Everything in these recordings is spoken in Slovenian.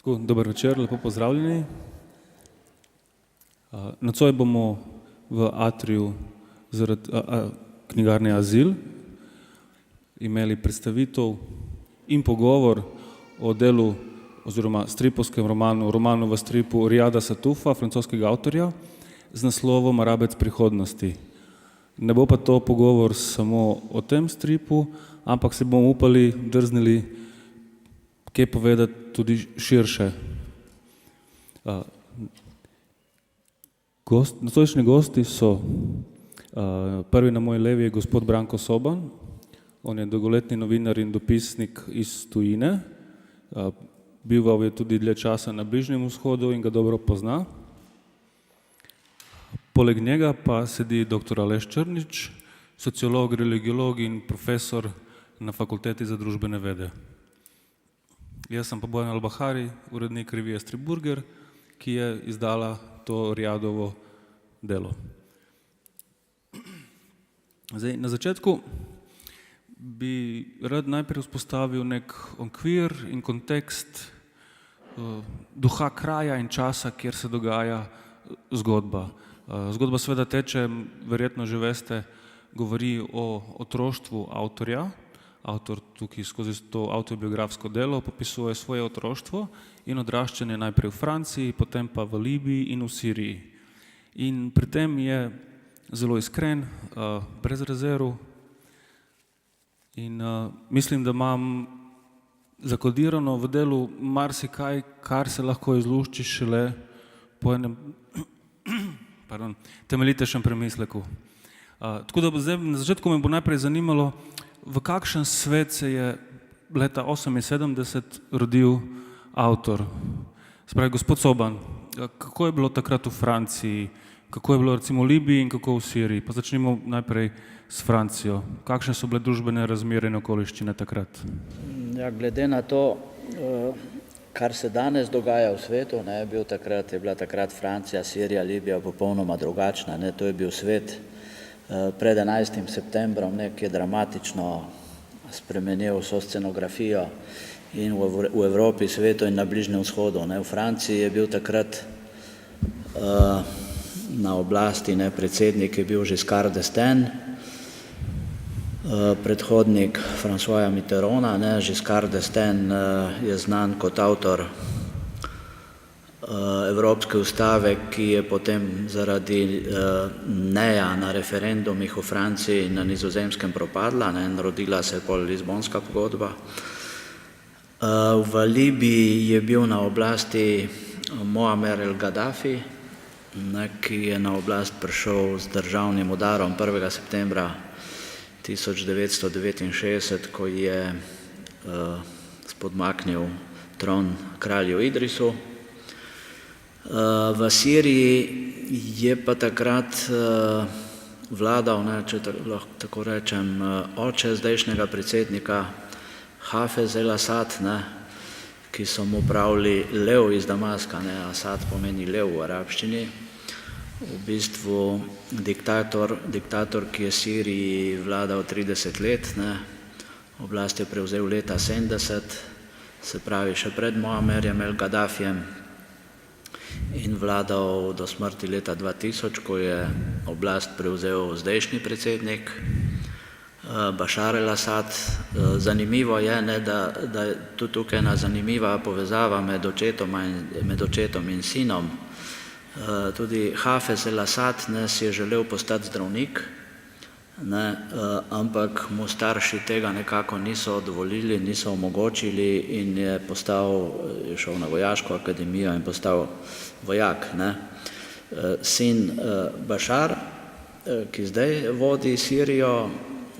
Dober večer, lepo pozdravljeni. Nocoj bomo v atriju zaradi knjigarne Azil imeli predstavitev in pogovor o delu oziroma stripovskem romanu v stripu Riyada Sattufa, francoskega avtorja, z naslovom Arabec prihodnosti. Ne bo pa to pogovor samo o tem stripu, ampak se bomo upali, drznili kaj povedati tudi širše. Nocojšnji gosti so prvi na moji levi je gospod Branko Soban. On je dolgoletni novinar in dopisnik iz tujine. Bival je tudi dlje časa na Bližnjem vzhodu in ga dobro pozna. Poleg njega pa sedi dr. Aleš Črnič, sociolog, religiolog in profesor na Fakulteti za družbene vede. Jaz sem pa Bojan Albahari, urednik revije Stripburger, ki je izdala to Riyadovo delo. Zdaj, na začetku bi rad najprej vzpostavil nek okvir in kontekst duha kraja in časa, kjer se dogaja zgodba. Zgodba seveda teče, verjetno že veste, govori o otroštvu avtorja. Avtor tukaj skozi to avtobiografsko delo popisuje svoje otroštvo in odraščanje najprej v Franciji, potem pa v Libiji in v Siriji. In pri tem je zelo iskren, brez rezerv in mislim, da imam zakodirano v delu marsikaj, kar se lahko izlušči šele po enem temeljitejšem premisleku. Tako da zdaj na začetku me bo najprej zanimalo, v kakšen svet se je leta 1978 rodil avtor. Spravi, gospod Soban, kako je bilo takrat v Franciji, kako je bilo recimo v Libiji in kako v Siriji? Pa začnimo najprej s Francijo. Kakšne so bile družbene razmere in okoliščine takrat? Ja, glede na to, kar se danes dogaja v svetu, je bila takrat Francija, Sirija, Libija popolnoma drugačna. To je bil svet pred 11. septembrom, ki je dramatično spremenil vso scenografijo in v Evropi, svetu in na Bližnjem vzhodu. V Franciji je bil takrat na oblasti predsednik je bil Giscard d'Estaing, predhodnik Françoisa Mitterranda. Giscard d'Estaing je znan kot avtor Evropske ustave, ki je potem zaradi neja na referendumih v Franciji in na Nizozemskem propadla, rodila se je pol Lizbonska pogodba. V Libiji je bil na oblasti Muammer el-Gaddafi, ki je na oblast prišel z državnim udarom 1. septembra 1969, ko je spodmaknil tron kralju Idrisu. V Siriji je pa takrat vladal, če lahko tako rečem, oče zdajšnjega predsednika Hafez el-Asad, ki so mu pravili lev iz Damaska. Asad pomeni lev v arabščini. V bistvu diktator, ki je Siriji vladal 30 let, oblast je prevzel leta 70, se pravi še pred Muammerjem el-Gaddafijem, in vladal do smrti leta 2000, ko je oblast prevzel zdajšnji predsednik Bašar el-Asad. Zanimivo je, da je tudi tukaj ena zanimiva povezava med očetom in sinom. Tudi Hafez el-Asad si je želel postati zdravnik, ampak mu starši tega nekako niso dovolili, niso omogočili in je šel na vojaško akademijo in postal vojak. Sin Bašar, ki zdaj vodi Sirijo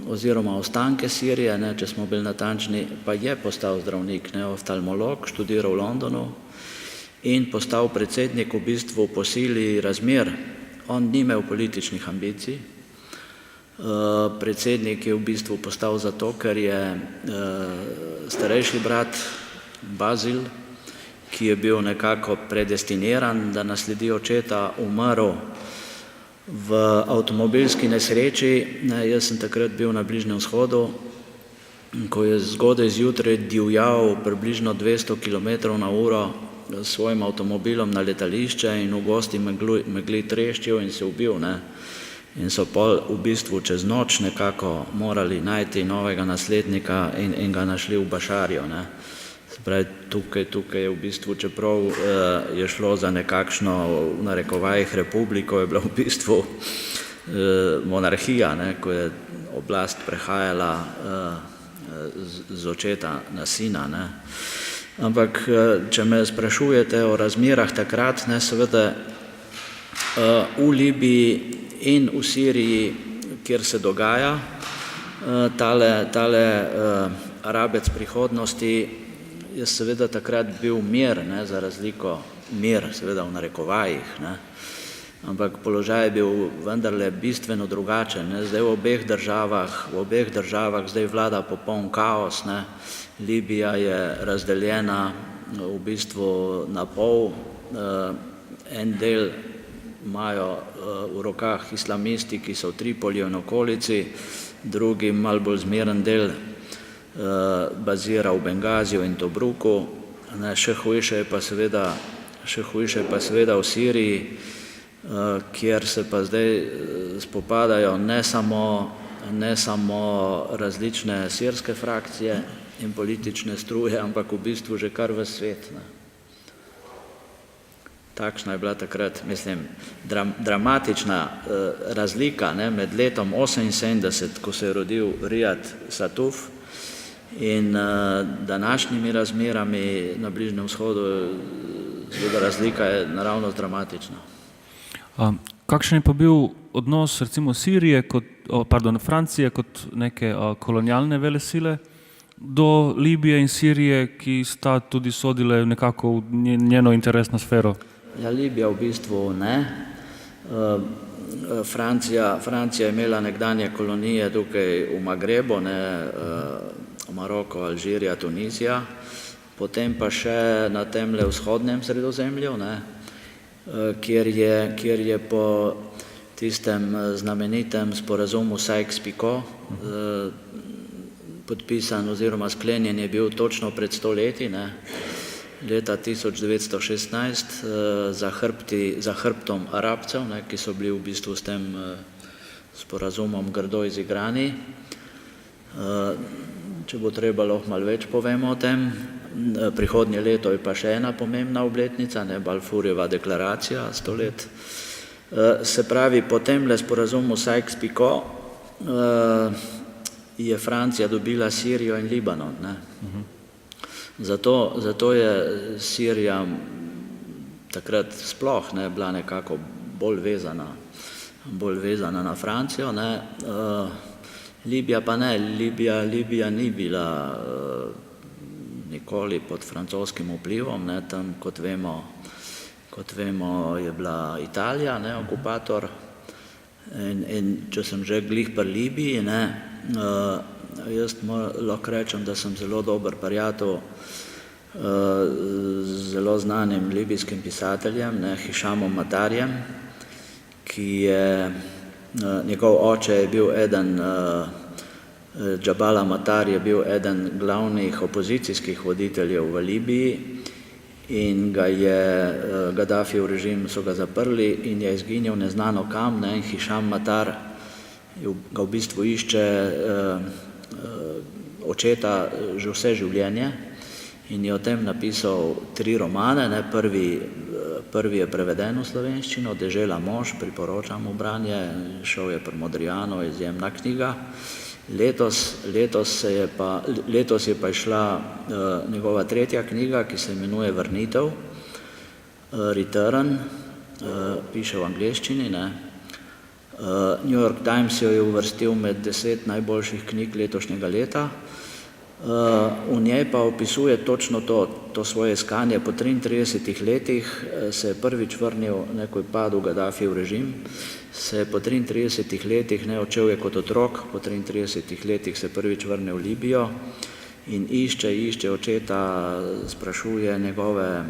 oziroma ostanke Sirije, če smo bili natančni, pa je postal zdravnik, oftalmolog, študiral v Londonu in postal predsednik v bistvu po sili razmer. On ni imel političnih ambicij. Predsednik je v bistvu postal zato, ker je starejši brat Bazil, ki je bil nekako predestiniran, da nasledi očeta, umrl v avtomobilski nesreči. Jaz sem takrat bil na Bližnjem vzhodu, ko je zgodaj zjutraj divjal približno 200 km/h s svojim avtomobilom na letališče in v gosti megli treščil in se ubil, ne. In so pol v bistvu čez noč nekako morali najti novega naslednika in ga našli v Bašarju, ne. Se pravi, tukaj je v bistvu, čeprav je šlo za nekakšno, v narekovajih, republiko, je bila v bistvu monarhija, ne, ko je oblast prehajala z očeta na sina, ne. Ampak, če me sprašujete o razmerah takrat, ne, seveda v Libiji in v Siriji, kjer se dogaja tale rabec prihodnosti, je seveda takrat bil mir, ne, za razliko, mir seveda v narekovajih, ne, ampak položaj je bil vendarle bistveno drugačen, ne. Zdaj v obeh državah zdaj vlada popoln kaos, ne. Libija je razdeljena v bistvu na pol, en del imajo v rokah islamisti, ki so v Tripoliju in okolici, drugi malo bolj zmeren del bazira v Bengaziju in Tobruku, ne. Še hujše je pa seveda v Siriji, kjer se pa zdaj spopadajo ne samo različne sirske frakcije in politične struje, ampak v bistvu že kar ves svet, ne. Takšna je bila takrat, mislim, dramatična razlika, ne, med letom 1978, ko se je rodil Riyad Satuf, in današnjimi razmerami na Bližnjem vzhodu, seveda razlika je naravnost dramatična. Kakšen je pa bil odnos recimo Francije kot neke kolonialne velesile do Libije in Sirije, ki sta tudi sodile nekako v njeno interesno sfero? Ja, Libija v bistvu ne. Francija je imela nekdanje kolonije tukaj v Magrebu, ne, Maroko, Alžirija, Tunizija, potem pa še na temle vzhodnem Sredozemlju, ne, kjer je po tistem znamenitem sporazumu Sykes-Picot podpisan oziroma sklenjen je bil točno pred 100 leti, ne, leta 1916, za hrbtom Arabcev, ne, ki so bili v bistvu s tem sporazumom grdo izigrani. Če bo treba, lahko malo več povemo o tem. Prihodnje leto je pa še ena pomembna obletnica, ne, Balfourjeva deklaracija, 100 let. Se pravi, po temle sporazumu Sykes-Picot je Francija dobila Sirijo in Libanon, ne. Zato je Sirija takrat sploh, ne, bila nekako bolj vezana na Francijo, ne. Libija pa ne, Libija ni bila nikoli pod francoskim vplivom, ne, tam, kot vemo, je bila Italija, ne, okupator, in če sem že glih pri Libiji, ne, jaz lahko rečem, da sem zelo dober prijatelj z zelo znanim libijskim pisateljem, ne, Hišamom Matarjem, ki je, njegov oče je bil eden, Džabala Matar je bil eden glavnih opozicijskih voditeljev v Libiji in ga je Gaddafijev režim, so ga zaprli in je izginil neznano kam, ne, in Hišam Matar ga v bistvu išče očeta že vse življenje in je o tem napisal 3 romane, ne. Prvi je preveden v slovenščino, Dežela mož, priporočam v branje, šel je pri Modrijanu, izjemna knjiga. Letos je pa išla njegova 3. knjiga, ki se imenuje Vrnitev, Return, piše v angleščini, ne. New York Times jo je uvrstil med 10 najboljših knjig letošnjega leta. V njej pa opisuje točno to svoje iskanje. Po 33 letih se je prvič vrnil, ne, ko je padel Gaddafijev režim, se je po 33 letih, ne, odšel je kot otrok, po 33 letih se je prvič vrnil v Libijo in išče očeta, sprašuje njegove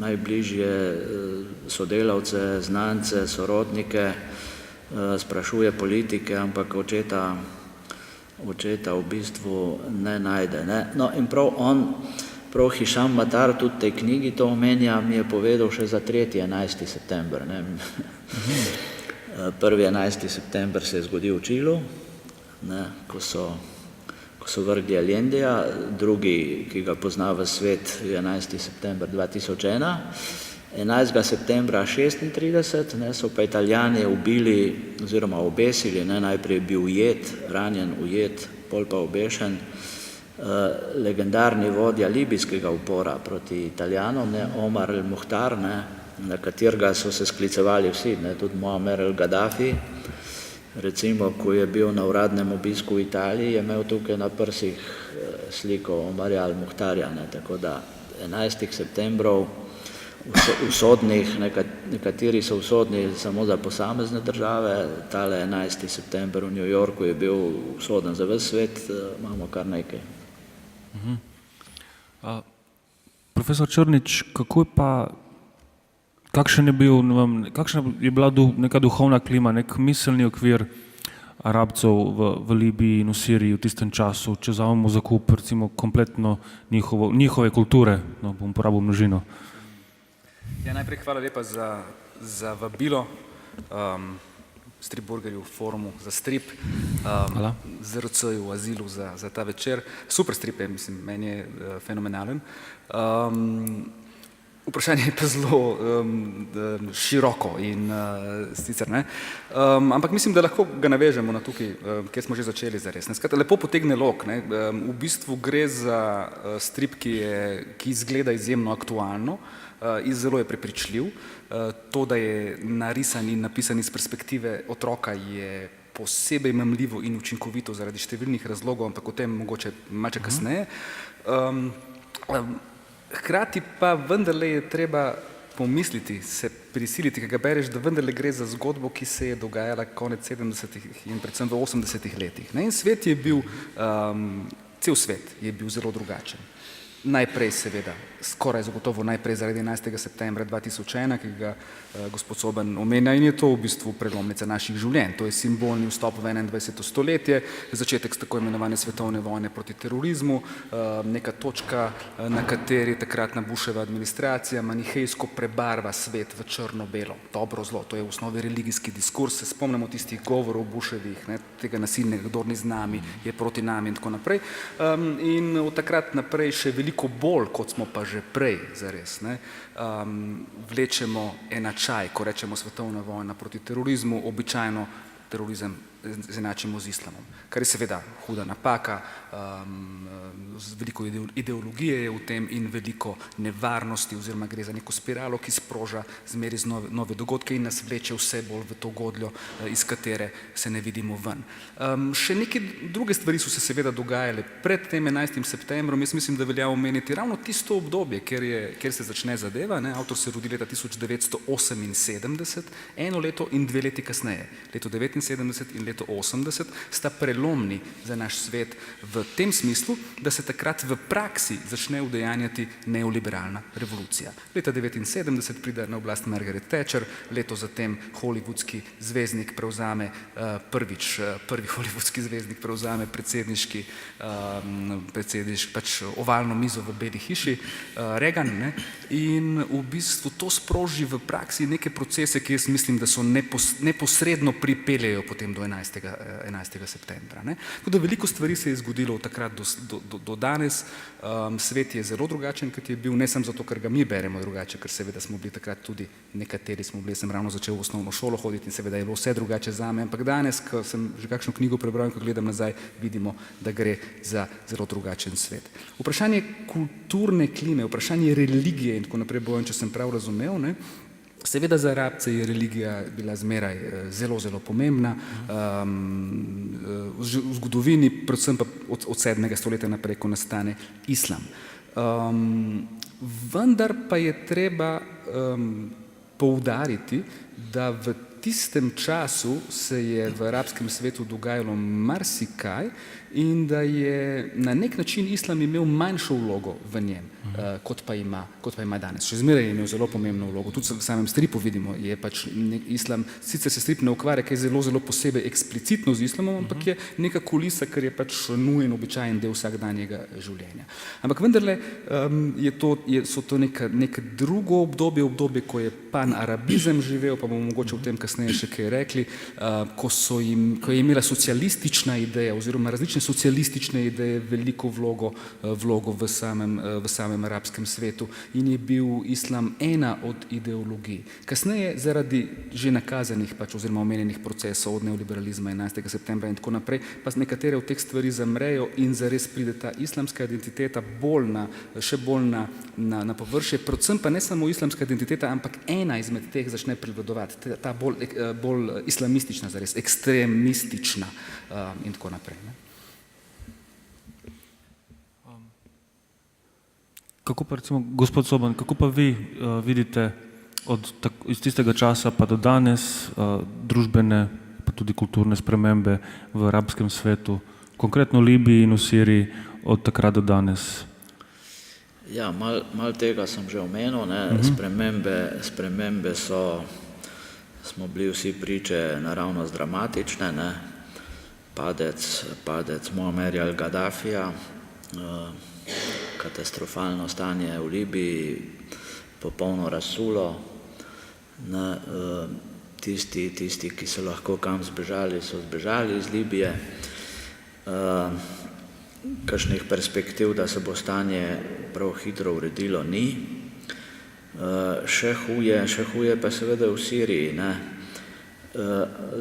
najbližje sodelavce, znance, sorodnike, sprašuje politike, ampak očeta v bistvu ne najde, ne. No, in prav on prav Hišam Matar tudi v tej knjigi to omenja, mi je povedal še za 3. 11. september. Ne. 1. 11. september se je zgodil v Čilu, ne, ko so vrgli Allendeja, drugi, ki ga pozna v svet, 11. september 2001. 11. septembra 1936 so pa Italijani ubili oziroma obesili, ne, najprej je bil ranjen, ujet, pol pa obešen, legendarni vodja libijskega upora proti Italijanom, ne, Omar el-Muhtar, ne, na katerega so se sklicevali vsi, ne, tudi Muammar el-Gaddafi. Recimo, ko je bil na uradnem obisku v Italiji, je imel tukaj na prsih sliko Omarja el-Muhtarja, ne, tako da 11. septembrov usodnih, nekateri so usodni samo za posamezne države, tale 11. september v New Yorku je bil usoden za ves svet, imamo kar nekaj. Profesor Črnič, kakšna je bila neka duhovna klima, nek miselni okvir Arabcev v Libiji in v Siriji v tistem času, če vzamemo zakup recimo kompletno njihove kulture, no, bom uporabil množino. Ja, najprej hvala lepa za vabilo Stripburgerju, forumu za strip, ZRC-ju v Azilu za ta večer. Super strip je, mislim, meni je fenomenalen. Vprašanje je pa zelo široko in sicer ne, ampak mislim, da lahko ga navežemo na tukaj, kjer smo že začeli zares. Skratka, lepo potegne lok, ne. V bistvu gre za strip, ki izgleda izjemno aktualno, zelo je prepričljiv. To, da je narisan in napisan iz perspektive otroka, je posebej memljivo in učinkovito zaradi številnih razlogov, ampak o tem mogoče malce kasneje. Hkrati pa vendarle je treba pomisliti, se prisiliti, ki ga bereš, da vendarle gre za zgodbo, ki se je dogajala konec 70. in predvsem v 80. letih. In svet je bil, cel svet je bil zelo drugačen. Najprej seveda, skoraj zagotovo najprej zaradi 11. septembra 2001, ki ga gospod Soban omenja, in je to v bistvu prelomnica naših življenj. To je simbolni vstop v 21. stoletje, začetek tako imenovane svetovne vojne proti terorizmu, neka točka, na kateri takratna Busheva administracija manihejsko prebarva svet v črno-belo, dobro, zlo. To je v osnovi religijski diskurs, se spomnimo tistih govorov Bushevih, ne, tega nasilnega, kdor ni z nami, je proti nami in tako naprej. In od takrat naprej še veliko bolj, kot smo pa že prej, zares, ne, vlečemo enačaj, ko rečemo svetovna vojna proti terorizmu, običajno terorizem enačimo z islamom, kar je seveda huda napaka, veliko ideologije je v tem in veliko nevarnosti, oziroma gre za neko spiralo, ki sproža zmeraj nove dogodke in nas vleče vse bolj v to godljo, iz katere se ne vidimo ven. Še neke druge stvari so se seveda dogajale pred tem 11. septembrom, jaz mislim, da velja omeniti ravno tisto obdobje, kjer se začne zadeva, ne, avtor se rodi leta 1978, 1 leto in 2 leti kasneje, leto 79 in leto 80 sta prelomni za naš svet v tem smislu, da se takrat v praksi začne udejanjati neoliberalna revolucija. Leta 1979 pride na oblast Margaret Thatcher, leto zatem hollywoodski zvezdnik prevzame prvi hollywoodski zvezdnik prevzame predsedniški pač ovalno mizo v Beli hiši, Reagan, ne, in v bistvu to sproži v praksi neke procese, ki jaz mislim, da so neposredno pripeljejo potem do 11. septembra. Ne. Tudi veliko stvari se je zgodilo od takrat do danes, svet je zelo drugačen, kot je bil, ne samo zato, ker ga mi beremo drugače, ker seveda smo bili takrat tudi, nekateri smo bili, sem ravno začel v osnovno šolo hoditi in seveda je bilo vse drugače zame, ampak danes, ko sem že kakšno knjigo prebral in ko gledam nazaj, vidimo, da gre za zelo drugačen svet. Vprašanje kulturne klime, vprašanje religije in tako naprej, Bojan, če sem prav razumel, ne, seveda za Arabce je religija bila zmeraj zelo, zelo pomembna, v zgodovini, predvsem pa od 7. stoletja naprej, ko nastane islam. Vendar pa je treba poudariti, da v tistem času se je v arabskem svetu dogajalo marsikaj in da je na nek način islam imel manjšo vlogo v njem, kot pa ima danes. Še zmeraj je imel zelo pomembno vlogo. Tudi v samem stripu vidimo, je pač islam, sicer se strip ne ukvarja kaj zelo posebej eksplicitno z islamom, ampak je neka kulisa, ker je pač nujen, običajen del vsakdanjega življenja. Ampak vendarle so to neka drugo obdobje, ko je pan-arabizem živel, pa bomo mogoče o tem kasneje še kaj rekli, ko je imela socialistična ideja oziroma različne socialistične ideje veliko vlogo v samem arabskem svetu in je bil islam ena od ideologij. Kasneje zaradi že nakazanih pač oziroma omenjenih procesov od neoliberalizma 11. septembra in tako naprej, pa nekatere od teh stvari zamrejo in zares pride ta islamska identiteta še bolj na površje, predvsem pa ne samo islamska identiteta, ampak ena izmed teh začne prevladovati, ta bolj islamistična, zares ekstremistična in tako naprej. Ne? Kako pa recimo, gospod Soban, kako pa vi vidite iz tistega časa pa do danes družbene pa tudi kulturne spremembe v arabskem svetu, konkretno v Libiji in v Siriji od takrat do danes? Ja, malo tega sem že omenil, ne. Spremembe smo bili vsi priče naravnost dramatične, ne. Padec Muammerja al-Gaddafija, katastrofalno stanje v Libiji, popolno razsulo, tisti, ki so lahko kam zbežali, so zbežali iz Libije. Kakšnih perspektiv, da se bo stanje prav hitro uredilo, ni. Še huje pa seveda v Siriji, ne.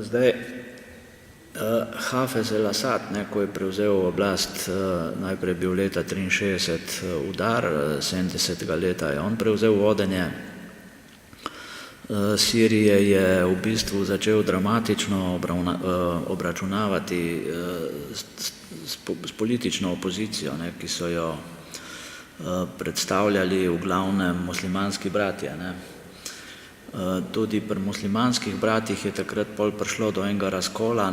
Zdaj, Hafez el-Asad, ko je prevzel oblast, najprej bil leta 1963 udar, 70. leta je on prevzel vodenje Sirije, je v bistvu začel dramatično obračunavati s politično opozicijo, ki so jo predstavljali v glavnem muslimanski bratje. Tudi pri muslimanskih bratih je takrat pol prišlo do enega razkola,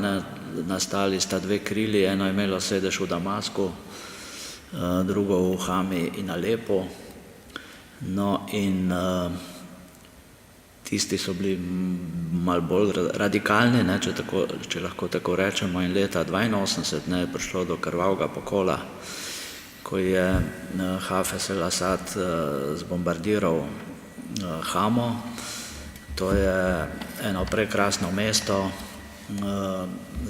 nastali sta dve krili, eno je imelo sedež v Damasku, drugo v Hami in Alepu. No in tisti so bili malo bolj radikalni, če lahko tako rečemo, in leta 1982 je prišlo do krvavega pokola, ko je Hafez el-Asad zbombardiral Hamo. To je eno prekrasno mesto,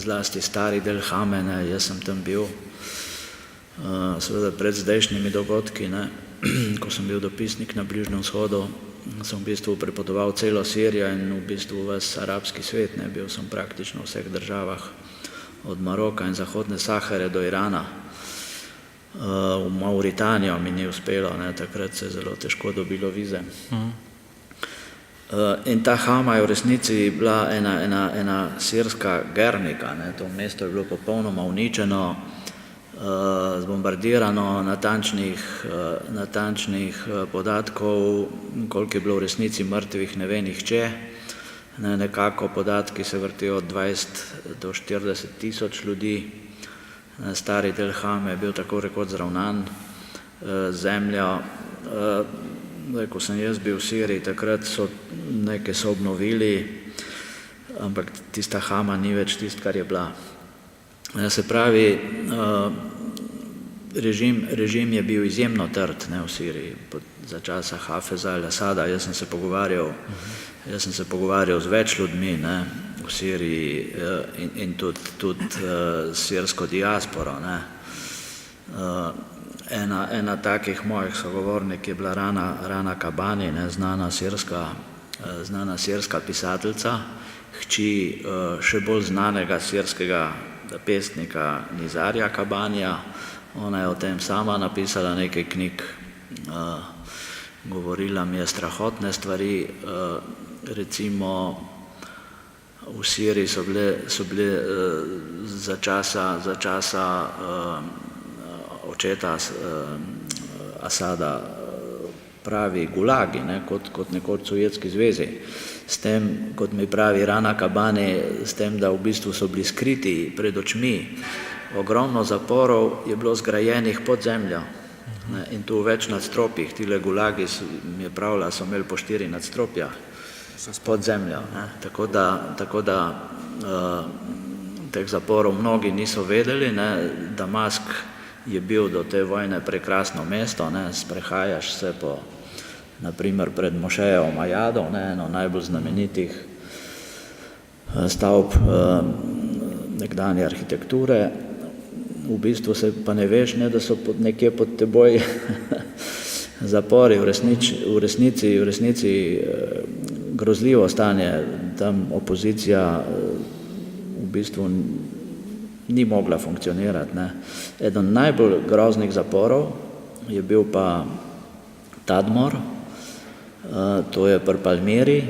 zlasti stari del Hame, jaz sem tam bil, seveda pred zdajšnjimi dogodki, ko sem bil dopisnik na Bližnjem vzhodu, sem v bistvu prepotoval celo Sirijo in v bistvu ves arabski svet, bil sem praktično v vseh državah, od Maroka in Zahodne Sahare do Irana. V Mauritanijo mi ni uspelo, takrat se je zelo težko dobilo vize. In ta Hama je v resnici bila ena sirska Gernika, to mesto je bilo popolnoma uničeno, zbombardirano, natančnih podatkov, koliko je bilo v resnici mrtvih, ne ve nihče. Nekako podatki se vrtijo od 20 do 40 tisoč ljudi. Stari del Hame je bil tako rekoč zravnan zemljo. Ko sem jaz bil v Siriji, takrat so nekaj obnovili, ampak tista Hama ni več tisto, kar je bila. Se pravi, režim je bil izjemno trd v Siriji za časa Hafeza el-Asada. Jaz sem se pogovarjal z več ljudmi v Siriji in tudi sirsko diasporo. Ena takih mojih sogovornik je bila Rana Kabani, znana sirska pisateljica, hči še bolj znanega sirskega pesnika Nizarja Kabanija. Ona je o tem sama napisala nekaj knjig, govorila mi je strahotne stvari, recimo v Siriji so bile za časa očeta Asada pravi gulagi, ne, kot nekoč Sovjetski zvezi. S tem, kot mi pravi Rana Kabani, s tem, da v bistvu so bili skriti pred očmi. Ogromno zaporov je bilo zgrajenih pod zemljo, ne, in tu več nadstropjih. Tile gulagi, mi je pravila, so imeli po 4 nadstropja pod zemljo. Ne. Tako da teh zaporov mnogi niso vedeli, ne. Damask je bil do te vojne prekrasno mesto, ne. Sprehajaš se po, naprimer pred mošejo Majadov, ne, eno najbolj znamenitih stavb nekdanje arhitekture. V bistvu se pa ne veš, ne, da so nekje pod teboj zapori, v resnici grozljivo stanje. Tam opozicija v bistvu ni mogla funkcionirati, ne. Eden najbolj groznih zaporov je bil pa Tadmor, to je pri Palmiri.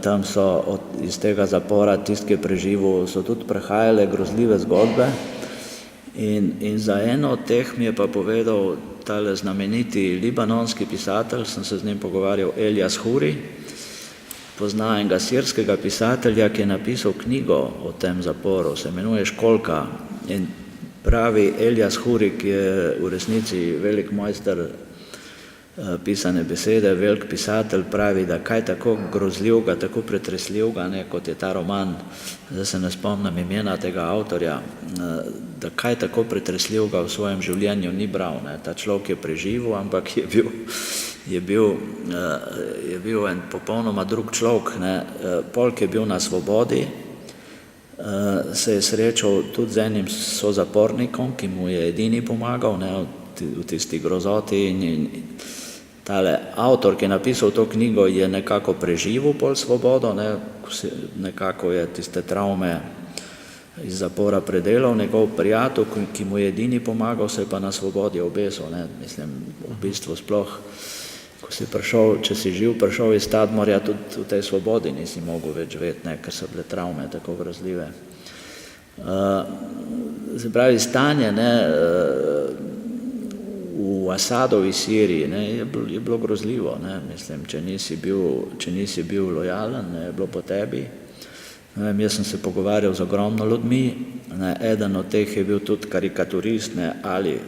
Tam so iz tega zapora, tisti, ki je preživel, so tudi prehajale grozljive zgodbe. In za eno od teh mi je pa povedal tale znameniti libanonski pisatelj, sem se z njim pogovarjal, Elias Huri, pozna enega sirskega pisatelja, ki je napisal knjigo o tem zaporu, se imenuje Školka, in pravi Elias Huri, ki je v resnici velik mojster pisane besede, velik pisatelj, pravi, da kaj tako grozljivega, tako pretresljivega, ne, kot je ta roman, zdaj se ne spomnim imena tega avtorja, da kaj tako pretresljivega v svojem življenju ni bral, ne. Ta človek je preživel, ampak je bil en popolnoma drug človek, ne. Polk je bil na svobodi, se je srečal tudi z enim sozapornikom, ki mu je edini pomagal, ne, v tisti grozoti, in tale avtor, ki je napisal to knjigo, je nekako preživel pol svobodo, ne, nekako je tiste travme iz zapora predelal. Njegov prijatelj, ki mu je edini pomagal, se je pa na svobodi obesil, ne. Mislim, v bistvu sploh, ko si prišel, če si živ prišel iz Tadmorja, tudi v tej svobodi nisi mogel več živeti, ne, ker so bile travme tako grozljive. Se pravi, stanje, ne, v Asadovi Siriji, ne, je bilo grozljivo, ne. Mislim, če nisi bil lojalen, ne, je bilo po tebi. Ne vem, jaz sem se pogovarjal z ogromno ljudmi, ne, eden od teh je bil tudi karikaturist, ne, Ali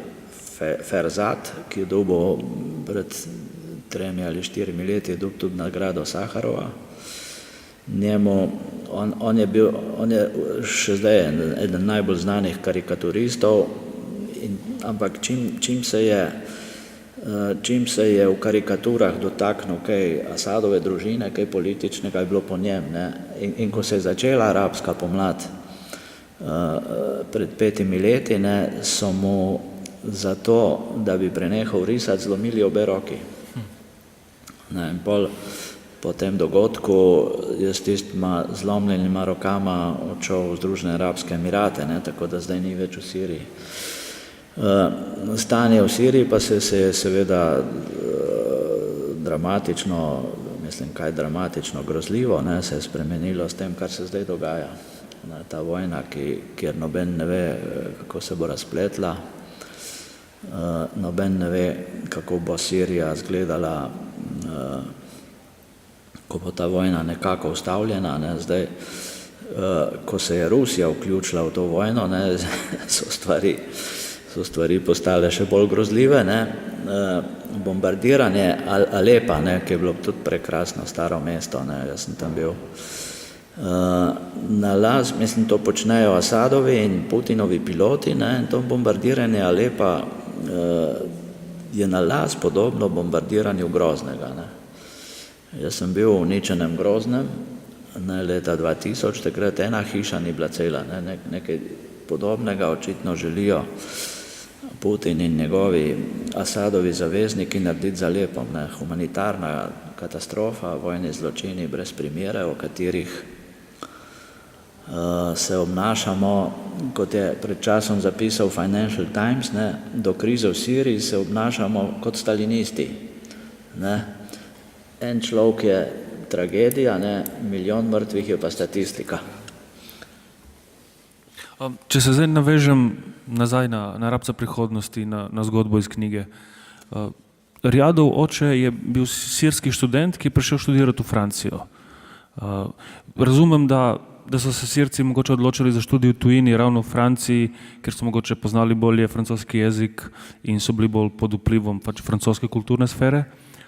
Ferzat, ki je dobil pred 3 ali 4 leti je dobil tudi nagrado Saharova. On je še zdaj eden najbolj znanih karikaturistov, ampak čim se je v karikaturah dotaknil kaj Asadove družine, kaj političnega, je bilo po njem, ne. In ko se je začela arabska pomlad pred 5 leti, ne, so mu zato, da bi prenehal risati, zlomili obe roki. Ne, in po tem dogodku je s tistima zlomljenima rokama odšel v Združene arabske emirate, ne, tako da zdaj ni več v Siriji. Stanje v Siriji pa se je seveda dramatično, mislim, kaj dramatično, grozljivo, ne, se je spremenilo s tem, kar se zdaj dogaja. Ta vojna, kjer noben ne ve, kako se bo razpletla, noben ne ve, kako bo Sirija izgledala, ko bo ta vojna nekako ustavljena, ne. Zdaj, ko se je Rusija vključila v to vojno, ne, so stvari postale še bolj grozljive, ne. Bombardiranje Alepa, ne, ki je bilo tudi prekrasno staro mesto, ne, jaz sem tam bil. Mislim, to počnejo Asadovi in Putinovi piloti, ne, in to bombardiranje Alepa je na las podobno bombardiranju Groznega, ne. Jaz sem bil v uničenem Groznem, ne, leta 2000, takrat ena hiša ni bila cela, ne, nekaj podobnega očitno želijo Putin in njegovi Asadovi zavezniki narediti z Alepom, ne. Humanitarna katastrofa, vojni zločini brez primere, o katerih se obnašamo, kot je pred časom zapisal Financial Times, ne, do krize v Siriji se obnašamo kot stalinisti, ne. En človek je tragedija, ne, 1 milijon mrtvih je pa statistika. Če se zdaj navežem nazaj na Rabca prihodnosti, na zgodbo iz knjige. Riyadov oče je bil sirski študent, ki je prišel študirati v Francijo. Razumem, da so se Sirci mogoče odločili za študij v tujini, ravno v Franciji, ker so mogoče poznali bolje francoski jezik in so bili bolj pod vplivom pač francoske kulturne sfere.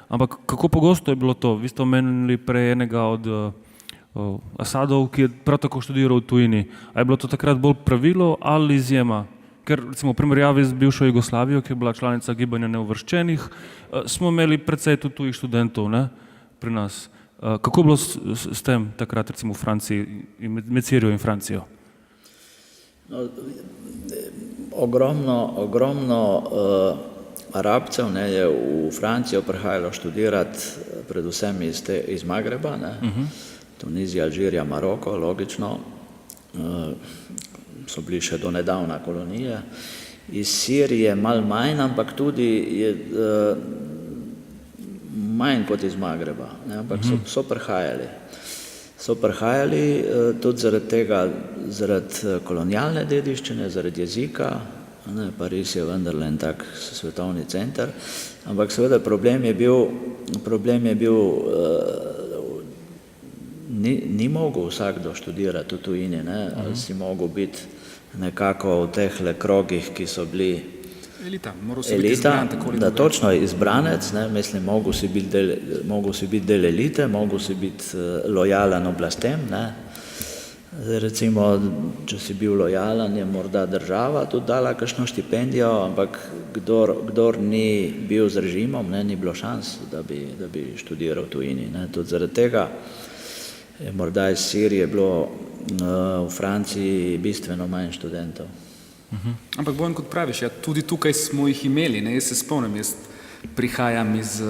Ampak kako pogosto je bilo to? Vi ste omenili prej enega od Asadov, ki je prav tako študiral v tujini. A je bilo to takrat bolj pravilo ali izjema? Ker recimo v primerjavi z bivšo Jugoslavijo, ki je bila članica gibanja neuvrščenih, smo imeli precej tudi tujih študentov, ne, pri nas. Kako je bilo s tem takrat recimo v Franciji, med Sirijo in Francijo? No, ogromno Arabcev je v Francijo prihajalo študirati predvsem iz Magreba, ne, Tunizija, Alžirija, Maroko, logično, so bili še do nedavna kolonije. Iz Sirije malo manj, ampak tudi je manj kot iz Magreba, ne, ampak so prihajali. So prihajali tudi zaradi tega, zaradi kolonialne dediščine, zaradi jezika, ne, Pariz je vendarle en tak svetovni center, ampak seveda problem je bil ni mogel vsakdo študirati v tujini, ne, ali si mogel biti nekako v tehle krogih, ki so bili elita, da točno izbranec, ne, mislim, mogel si biti del elite, mogel si biti lojalen oblastem, ne. Recimo, če si bil lojalen, je morda država tudi dala kakšno štipendijo, ampak kdor ni bil z režimom, ne, ni bilo šans, da bi študiral v tujini, ne. Tudi zaradi tega je morda iz Sirije bilo v Franciji bistveno manj študentov. Ampak Bojan, kot praviš, ja, tudi tukaj smo jih imeli, ne, jaz se spomnim, jaz prihajam iz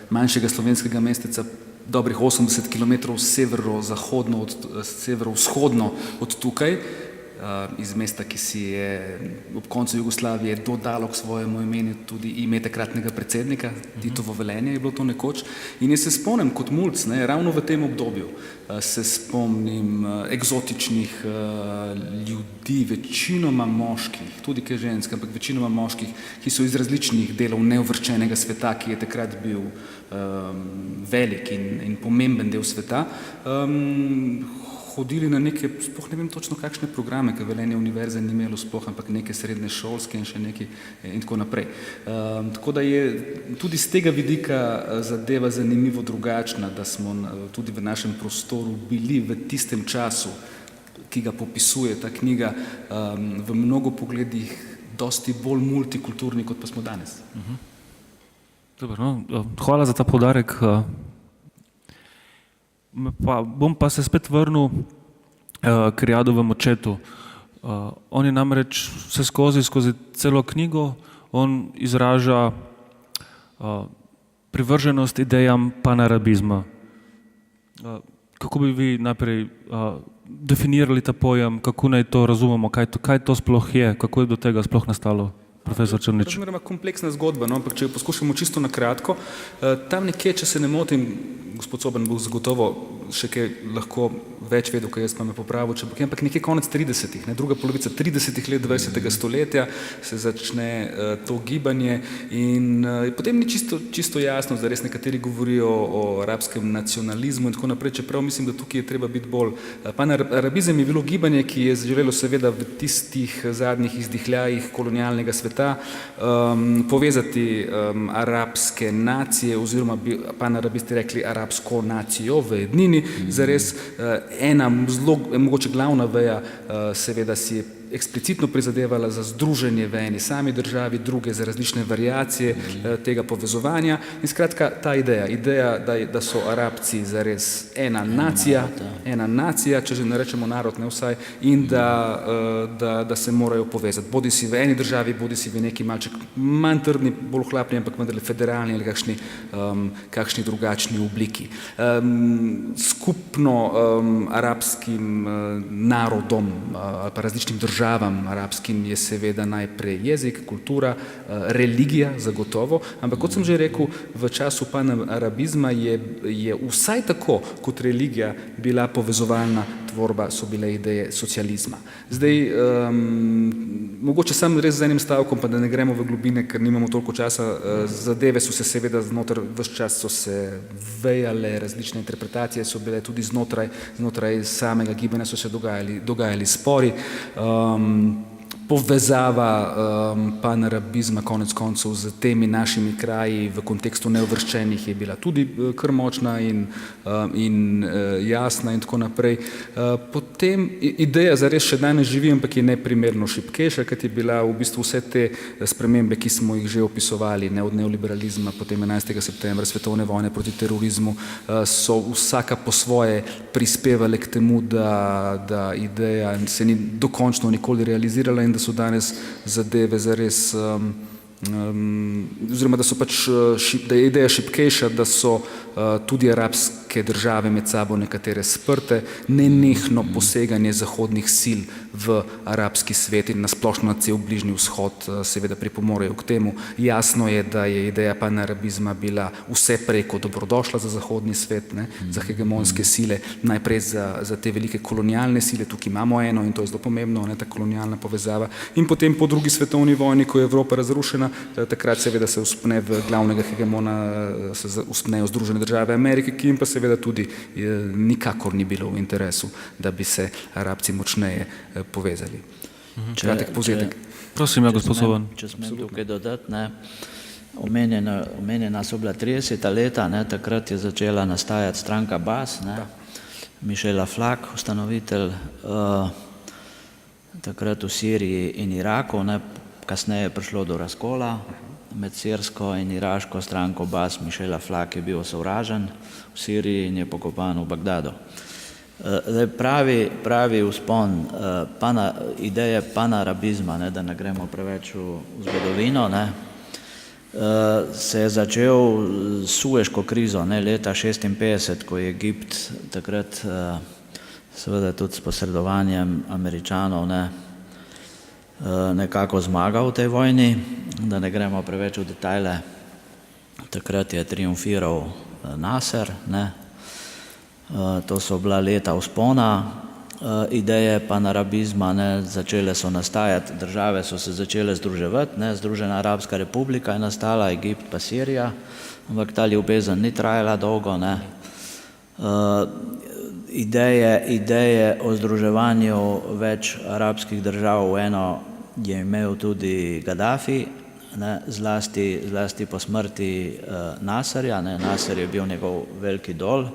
manjšega slovenskega mesteca dobrih 80 km severovzhodno od tukaj, iz mesta, ki si je ob koncu Jugoslavije dodalo k svojemu imenu tudi ime takratnega predsednika, Titovo Velenje je bilo to nekoč. In jaz se spomnim kot mulc, ne, ravno v tem obdobju, se spomnim eksotičnih ljudi, večinoma moških, tudi kaj žensk, ampak večinoma moških, ki so iz različnih delov neuvrščenega sveta, ki je takrat bil velik in pomemben del sveta, hodili na neke, sploh ne vem točno kakšne programe, ker Velenje univerze ni imelo sploh, ampak neke srednje šolske in še neki in tako naprej. Tako da je tudi z tega vidika zadeva zanimivo drugačna, da smo tudi v našem prostoru bili v tistem času, ki ga popisuje ta knjiga, v mnogo pogledih dosti bolj multikulturni, kot pa smo danes. Dobar, no, hvala za ta poudarek. Bom pa se spet vrnil k Riyadovemu očetu. On je namreč vse skozi celo knjigo, on izraža privrženost idejam panarabizma. Kako bi vi najprej definirali ta pojem, kako naj to razumemo, kaj to sploh je, kako je do tega sploh nastalo? Profesor Črnič. Razmeroma kompleksna zgodba, no, ampak če jo poskušamo čisto na kratko, tam nekje, če se ne motim, gospod Soban bo zagotovo še kaj lahko več vedel, kaj jaz pa me popravil, ampak nekje konec 30-ih, druga polovica 30-ih let 20. stoletja se začne to gibanje in potem ni čisto jasno, da res nekateri govorijo o arabskem nacionalizmu in tako naprej, čeprav mislim, da tukaj je treba biti bolj. Panarabizem je bilo gibanje, ki je želelo seveda v tistih zadnjih izdihljajih kolonialnega sveta povezati arabske nacije oziroma bi panarabisti rekli arabsko nacijo v ednini, zares ena zelo, mogoče glavna veja seveda si je eksplicitno prizadevala za združenje v eni sami državi, druge za različne variacije tega povezovanja in skratka ta ideja, da so Arabci zares ena nacija, če že ne rečemo narod, ne vsaj, in da se morajo povezati, bodi si v eni državi, bodi si v neki malček manj trdni, bolj hlapni, ampak vendarle federalni ali kakšni drugačni obliki. Skupno arabskim narodom ali pa različnim državam arabskim je seveda najprej jezik, kultura, religija zagotovo, ampak kot sem že rekel, v času panarabizma je vsaj tako kot religija bila povezovalna tvorba so bile ideje socializma. Zdaj, mogoče sam res z enim stavkom, pa da ne gremo v globine, ker nimamo toliko časa, zadeve so se seveda ves čas so se vejale, različne interpretacije so bile tudi znotraj samega gibanja so se dogajali spori. Povezava panarabizma konec koncev z temi našimi kraji v kontekstu neuvrščenih je bila tudi kar močna in jasna in tako naprej. Potem ideja zares še danes živi, ampak je neprimerno šibkejša, kot je bila v bistvu vse te spremembe, ki smo jih že opisovali, ne, od neoliberalizma, potem 11. septembra, svetovne vojne proti terorizmu, so vsaka po svoje prispevale k temu, da ideja se ni dokončno nikoli realizirala in da so danes zadeve zares, oziroma da so pač, da je ideja šibkejša, da so tudi arabske države med sabo nekatere sprte, nenehno poseganje zahodnih sil v arabski svet in nasplošno na cel Bližnji vzhod seveda pripomorejo k temu. Jasno je, da je ideja panarabizma bila vse prej kot dobrodošla za zahodni svet, ne, za hegemonske sile, najprej za te velike kolonialne sile, tukaj imamo eno in to je zelo pomembno, ne, ta kolonialna povezava, in potem po drugi svetovni vojni, ko je Evropa razrušena, takrat seveda se uspne v glavnega hegemona, se uspnejo Združene države Amerike, ki jim pa seveda tudi nikakor ni bilo v interesu, da bi se Arabci močneje povezali. Kratek povzetek. Prosim, ja, gospod Soban. Če smem tukaj dodati, ne, omenjena so bila 30. leta, ne, takrat je začela nastajati stranka Bas, ne, Michela Flak, ustanovitelj, takrat v Siriji in Iraku, ne, kasneje je prišlo do razkola med sirsko in iraško stranko Bas. Michela Flak je bil osovražen v Siriji in je pokopan v Bagdadu. Zdaj pravi vzpon ideje panarabizma, ne, da ne gremo preveč v zgodovino, ne, se je začel s Sueško krizo, ne, leta 1956, ko je Egipt takrat seveda tudi s posredovanjem Američanov, ne, nekako zmagal v tej vojni, da ne gremo preveč v detajle. Takrat je triumfiral Nasser, ne. To so bila leta vzpona ideje panarabizma, ne. Začele so nastajati, države so se začele združevati, ne. Združena arabska republika je nastala, Egipt pa Sirija, ampak ta ljubezen ni trajala dolgo, ne. Ideje o združevanju več arabskih držav v eno je imel tudi Gaddafi, ne, zlasti po smrti Nasserja, ne. Nasser je bil njegov veliki idol,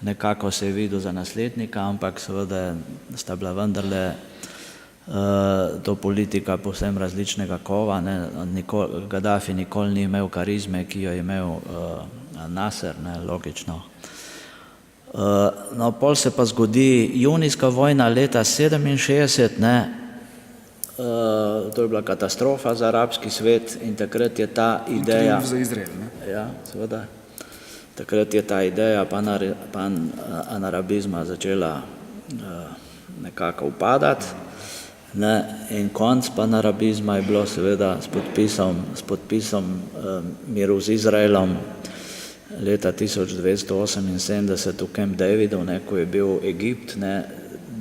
nekako se je videl za naslednika, ampak seveda sta bila vendarle to politika povsem različnega kova, ne. Gaddafi nikoli ni imel karizme, ki jo je imel Nasser, ne, logično. No, pol se pa zgodi junijska vojna leta 1967, ne, to je bila katastrofa za arabski svet in takrat je ta ideja... Triumf za Izrael, ne? Ja, seveda. Takrat je ta ideja panarabizma začela nekako upadati, ne, in konc panarabizma je bilo seveda s podpisom miru z Izraelom leta 1978 v Camp Davidu, ne, ko je bil Egipt, ne,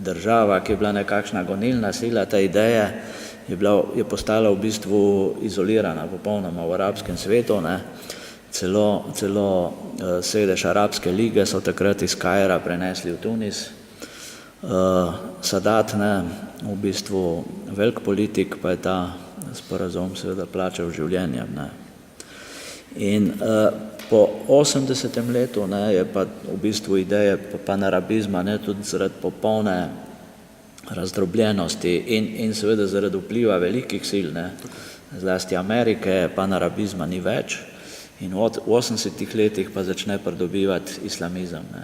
država, ki je bila nekakšna gonilna sila te ideje, je postala v bistvu izolirana popolnoma v arabskem svetu, ne. Celo sedež Arabske lige so takrat iz Kaira prenesli v Tunis. Sadat, ne, v bistvu velik politik, pa je ta sporazum seveda plačal življenjem, ne. In po 80. letu, ne, je pa v bistvu ideje panarabizma, ne, tudi zaradi popolne razdrobljenosti in seveda zaradi vpliva velikih sil, ne, zlasti Amerike, panarabizma ni več in v 80. letih pa začne pridobivati islamizem, ne,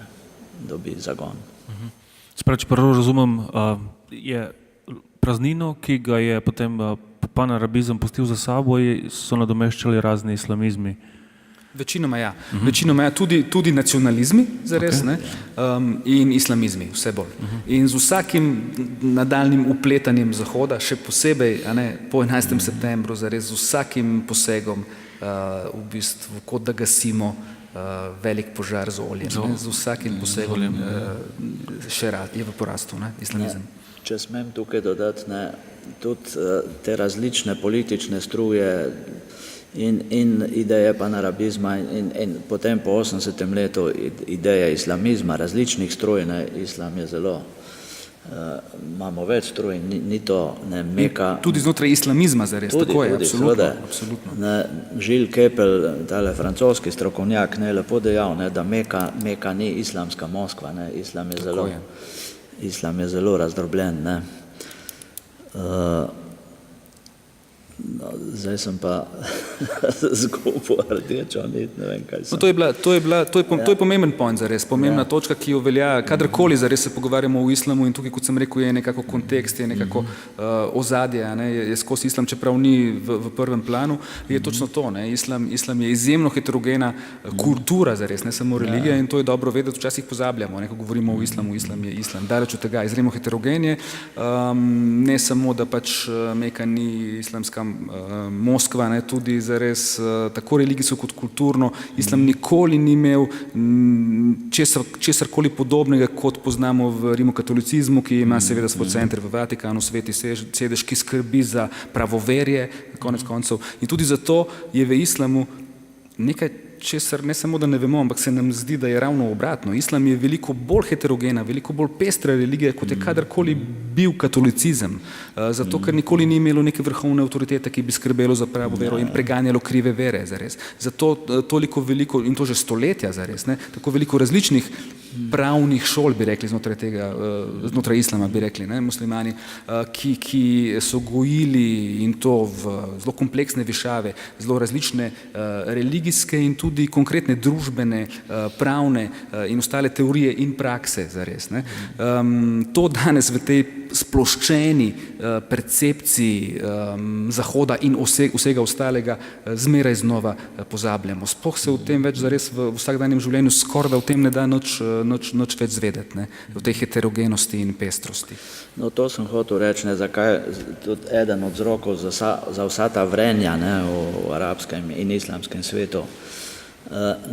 dobi zagon. Spravi, če prvo razumem, je praznino, ki ga je potem panarabizem pustil za sabo, so nadomeščali razni islamizmi. Večinoma ja. Večinoma ja, tudi nacionalizmi zares, ne, in islamizmi vse bolj. In z vsakim nadaljnjim upletanjem Zahoda, še posebej, a ne, po 11. septembru zares z vsakim posegom v bistvu kot da gasimo velik požar z oljem, ne, z vsakim posegom je v porastu, ne, islamizem. Če smem tukaj dodati, ne, tudi te različne politične struje in ideje panarabizma in potem po 80. letu ideje islamizma, različnih struj, ne, islam je zelo, imamo več struj, ni to ne meka. Tudi znotraj islamizma zares, tako je, seveda, absolutno. Ne, Gilles Kepel, tale francoski strokovnjak, ne, lepo dejal, ne, da Meka ni islamska Moskva, ne, islam je zelo razdrobljen, ne. No, zdaj sem pa zgubil rdečo nit, ne vem, kaj sem. No, to je pomemben point zares, pomembna točka, ki jo velja, kadarkoli zares se pogovarjamo o islamu in tukaj, kot sem rekel, je nekako kontekst, je nekako ozadje, ne, je skozi islam, čeprav ni v prvem planu, je točno to, ne, islam je izjemno heterogena kultura zares, ne samo religija in to je dobro vedeti, včasih pozabljamo, ne, ko govorimo o islamu, islam je islam, daleč od tega, izjemno heterogen je, ne samo, da pač Meka ni islamska Moskva, ne, tudi zares tako religijsko kot kulturno. Islam nikoli ni imel česarkoli podobnega, kot poznamo v rimokatolicizmu, ki ima seveda svoj center v Vatikanu, sveti sedež, ki skrbi za pravoverje, konec koncev. In tudi zato je v islamu nekaj, česar ne samo, da ne vemo, ampak se nam zdi, da je ravno obratno. Islam je veliko bolj heterogena, veliko bolj pestra religija, kot je kadarkoli bil katolicizem. Zato, ker nikoli ni imelo neke vrhovne avtoritete, ki bi skrbelo za pravo vero in preganjalo krive vere, zares. Zato toliko veliko, in to že stoletja, zares, ne, tako veliko različnih pravnih šol, bi rekli, znotraj islama, bi rekli, ne, muslimani, ki so gojili in to v zelo kompleksne višave, zelo različne religijske in tudi konkretne družbene, pravne in ostale teorije in prakse, zares, ne. To danes v tej sploščeni percepciji Zahoda in vsega ostalega zmeraj znova pozabljamo. Sploh se o tem več zares v vsakdanjem življenju skorda o tem ne da nič več zvedeti, ne, v tej heterogenosti in pestrosti. No, to sem hotel reči, ne, zakaj tudi eden od vzrokov za vsa ta vrenja, ne, v arabskem in islamskem svetu.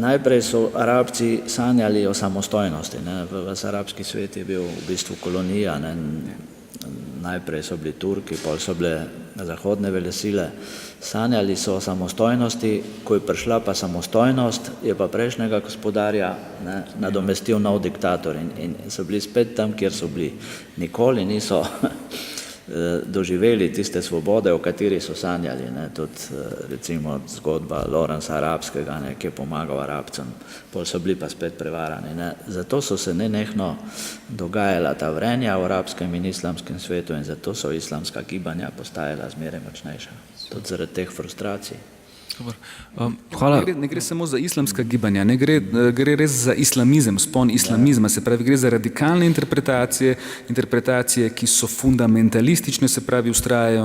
Najprej so Arabci sanjali o samostojnosti, ne, ves arabski svet je bil v bistvu kolonija, ne, najprej so bili Turki, potem so bile zahodne velesile, sanjali so o samostojnosti, ko je prišla pa samostojnost, je pa prejšnjega gospodarja, ne, nadomestil nov diktator in so bili spet tam, kjer so bili. Nikoli niso doživeli tiste svobode, o kateri so sanjali, ne, tudi recimo zgodba Lorenza Arabskega, ne, ki je pomagal Arabcem, pol so bili pa spet prevarani, ne. Zato so se nenehno dogajala ta vrenja v arabskem in islamskem svetu in zato so islamska gibanja postajala zmeraj močnejša, tudi zaradi teh frustracij. Hvala. Ne gre samo za islamska gibanja, ne gre res za islamizem, spon islamizma, se pravi, gre za radikalne interpretacije, ki so fundamentalistične, se pravi, ustrajajo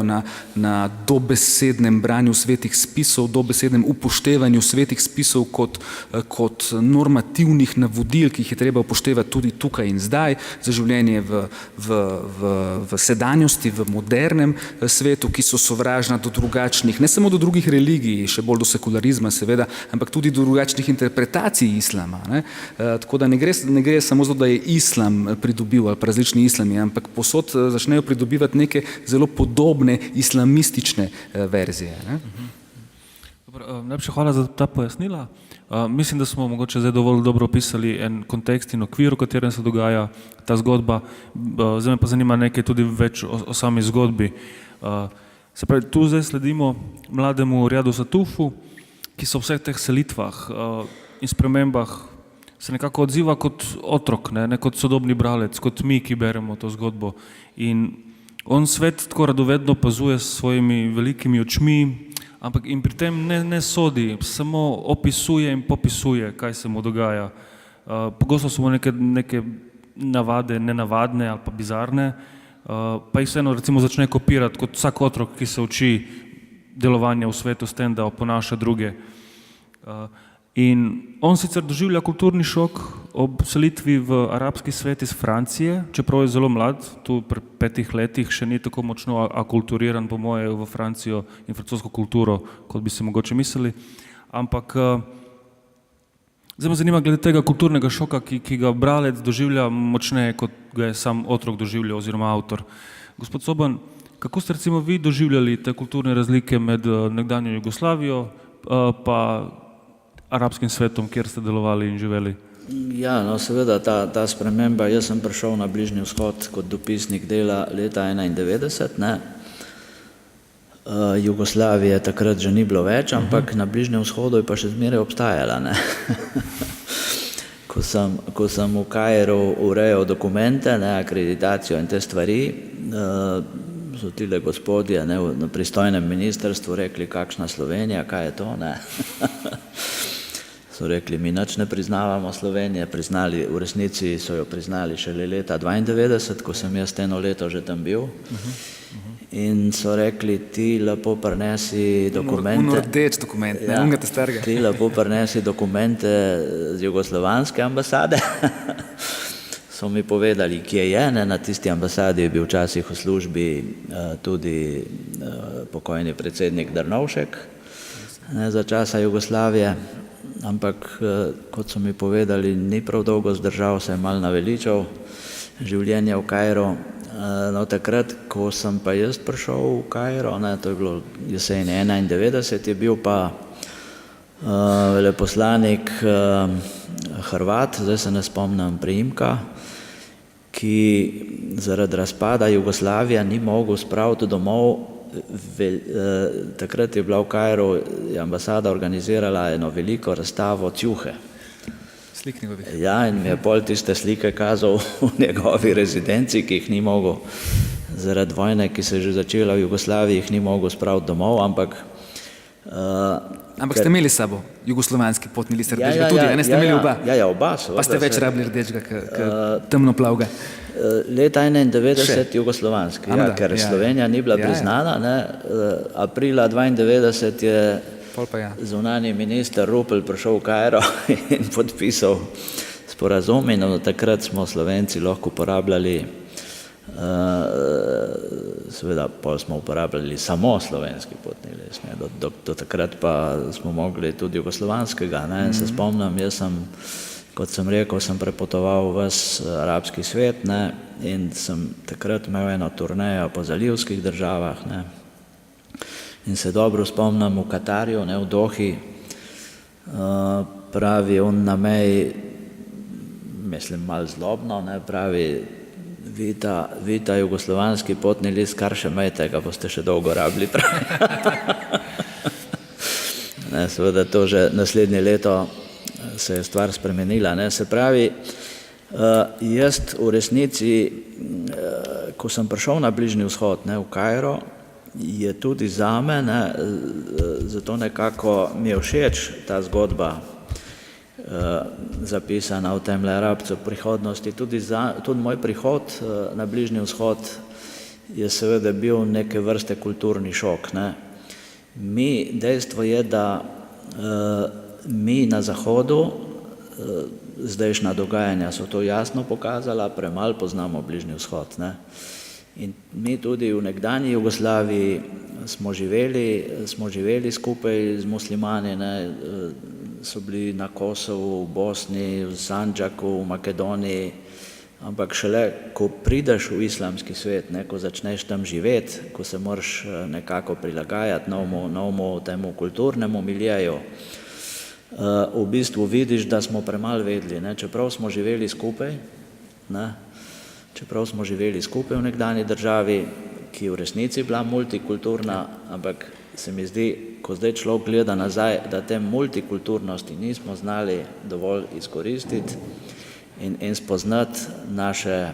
na dobesednem branju svetih spisov, dobesednem upoštevanju svetih spisov kot normativnih navodil, ki jih je treba upoštevati tudi tukaj in zdaj, za življenje v sedanjosti, v modernem svetu, ki so sovražna do drugačnih, ne samo do drugih religij, še bolj do sekularizma seveda, ampak tudi do drugačnih interpretacij islama, ne. Tako da ne gre samo zato, da je islam pridobil ali pa različni islami, ampak posod začnejo pridobivati neke zelo podobne islamistične verzije, ne. Najlepša hvala za ta pojasnila. Mislim, da smo mogoče zdaj dovolj dobro opisali en kontekst in okvir, v katerem se dogaja ta zgodba. Zdaj me pa zanima nekaj tudi več o sami zgodbi. Se pravi, tu zdaj sledimo mlademu Riyadu Satufu, ki se v vseh teh selitvah in spremembah se nekako odziva kot otrok, ne kot sodobni bralec, kot mi, ki beremo to zgodbo. In on svet tako radovedno opazuje s svojimi velikimi očmi, ampak in pri tem ne sodi, samo opisuje in popisuje, kaj se mu dogaja. Pogosto so mu neke navade nenavadne ali pa bizarne, pa jih vseeno recimo začne kopirati kot vsak otrok, ki se uči delovanja v svetu s tem, da oponaša druge. In on sicer doživlja kulturni šok ob selitvi v arabski svet iz Francije, čeprav je zelo mlad, tu pri 5 letih še ni tako močno akulturiran po moje v Francijo in francosko kulturo, kot bi se mogoče mislili, ampak Zdaj me zanima glede tega kulturnega šoka, ki ga bralec doživlja močneje, kot ga je sam otrok doživljal oziroma avtor. Gospod Soban, kako ste recimo vi doživljali te kulturne razlike med nekdanjo Jugoslavijo pa arabskim svetom, kjer ste delovali in živeli? Ja, no seveda ta sprememba, jaz sem prišel na Bližnji vzhod kot dopisnik dela leta 1991, ne. Jugoslavije takrat že ni bilo več, ampak na Bližnjem vzhodu je pa še zmeraj obstajala, ne. Ko sem v Kairu urejal dokumente, ne, akreditacijo in te stvari, so tile gospodje, ne, na pristojnem ministrstvu rekli, kakšna Slovenija, kaj je to, ne. So rekli, mi nič ne priznavamo Slovenije, priznali, v resnici so jo priznali šele leta 1992, ko sem jaz eno leto že tam bil. In so rekli, ti lepo prinesi dokumente. Rdeč dokument, ne, unga te starega. Ti lepo prinesi dokumente z jugoslovanske ambasade. So mi povedali, kje je, ne, na tisti ambasadi je bil včasih v službi tudi pokojni predsednik Drnovšek, ne, za časa Jugoslavije, ampak kot so mi povedali, ni prav dolgo zdržal, se je malo naveličal življenja v Kairu. No, takrat, ko sem pa jaz prišel v Kairo, ne, to je bilo jeseni 1991, je bil pa veleposlanik Hrvat, zdaj se ne spomnim priimka, ki zaradi razpada Jugoslavije ni mogel spraviti domov. Takrat je bila v Kairu, je ambasada organizirala eno veliko razstavo Tjuhe. Ja, in mi je pol tiste slike kazal v njegovi rezidenci, ki jih ni mogel zaradi vojne, ki se je že začela v Jugoslaviji, jih ni mogel spraviti domov, ampak Ampak ste imeli s sabo jugoslovanski potni list rdečega tudi, ne ste imeli oba? Ja, oba. Pa ste več rabili rdečega, temnoplavga? Leta 1991 jugoslovanski, ja, ker Slovenija ni bila priznana, ne, aprila 1992 je zunanji minister Rupel prišel v Kairo in podpisal sporazum in od takrat smo Slovenci lahko uporabljali, seveda pol smo uporabljali samo slovenski potni list, ne, do takrat pa smo mogli tudi jugoslovanskega, ne, se spomnim, jaz sem, kot sem rekel, sem prepotoval ves arabski svet, ne, in sem takrat imel eno turnejo po zalivskih državah, ne. In se dobro spomnim v Katarju, ne, v Dohi, pravi on na meji, mislim malo zlobno, ne, pravi, vi ta jugoslovanski potni list, kar še imejte, ga boste še dolgo rabili, pravi. Ne, seveda to že naslednje leto se je stvar spremenila, ne, se pravi, jaz v resnici, ko sem prišel na Bližnji vzhod, ne, v Kairo, je tudi zame, ne, zato nekako mi je všeč ta zgodba zapisana v temle Arabcev prihodnosti. Tudi moj prihod na Bližnji vzhod je seveda bil neke vrste kulturni šok, ne. Dejstvo je, da mi na Zahodu, zdajšnja dogajanja so to jasno pokazala, premalo poznamo Bližnji vzhod, ne. In mi tudi v nekdanji Jugoslaviji smo živeli skupaj z muslimani, ne, so bili na Kosovu, v Bosni, v Sandžaku, v Makedoniji, ampak šele, ko prideš v islamski svet, ne, ko začneš tam živeti, ko se moraš nekako prilagajati novemu temu kulturnemu miljeju, v bistvu vidiš, da smo premalo vedeli, ne, čeprav smo živeli skupaj, ne, čeprav smo živeli skupaj v nekdanji državi, ki v resnici bila multikulturna, ampak se mi zdi, ko zdaj človek gleda nazaj, da te multikulturnosti nismo znali dovolj izkoristiti in spoznati naše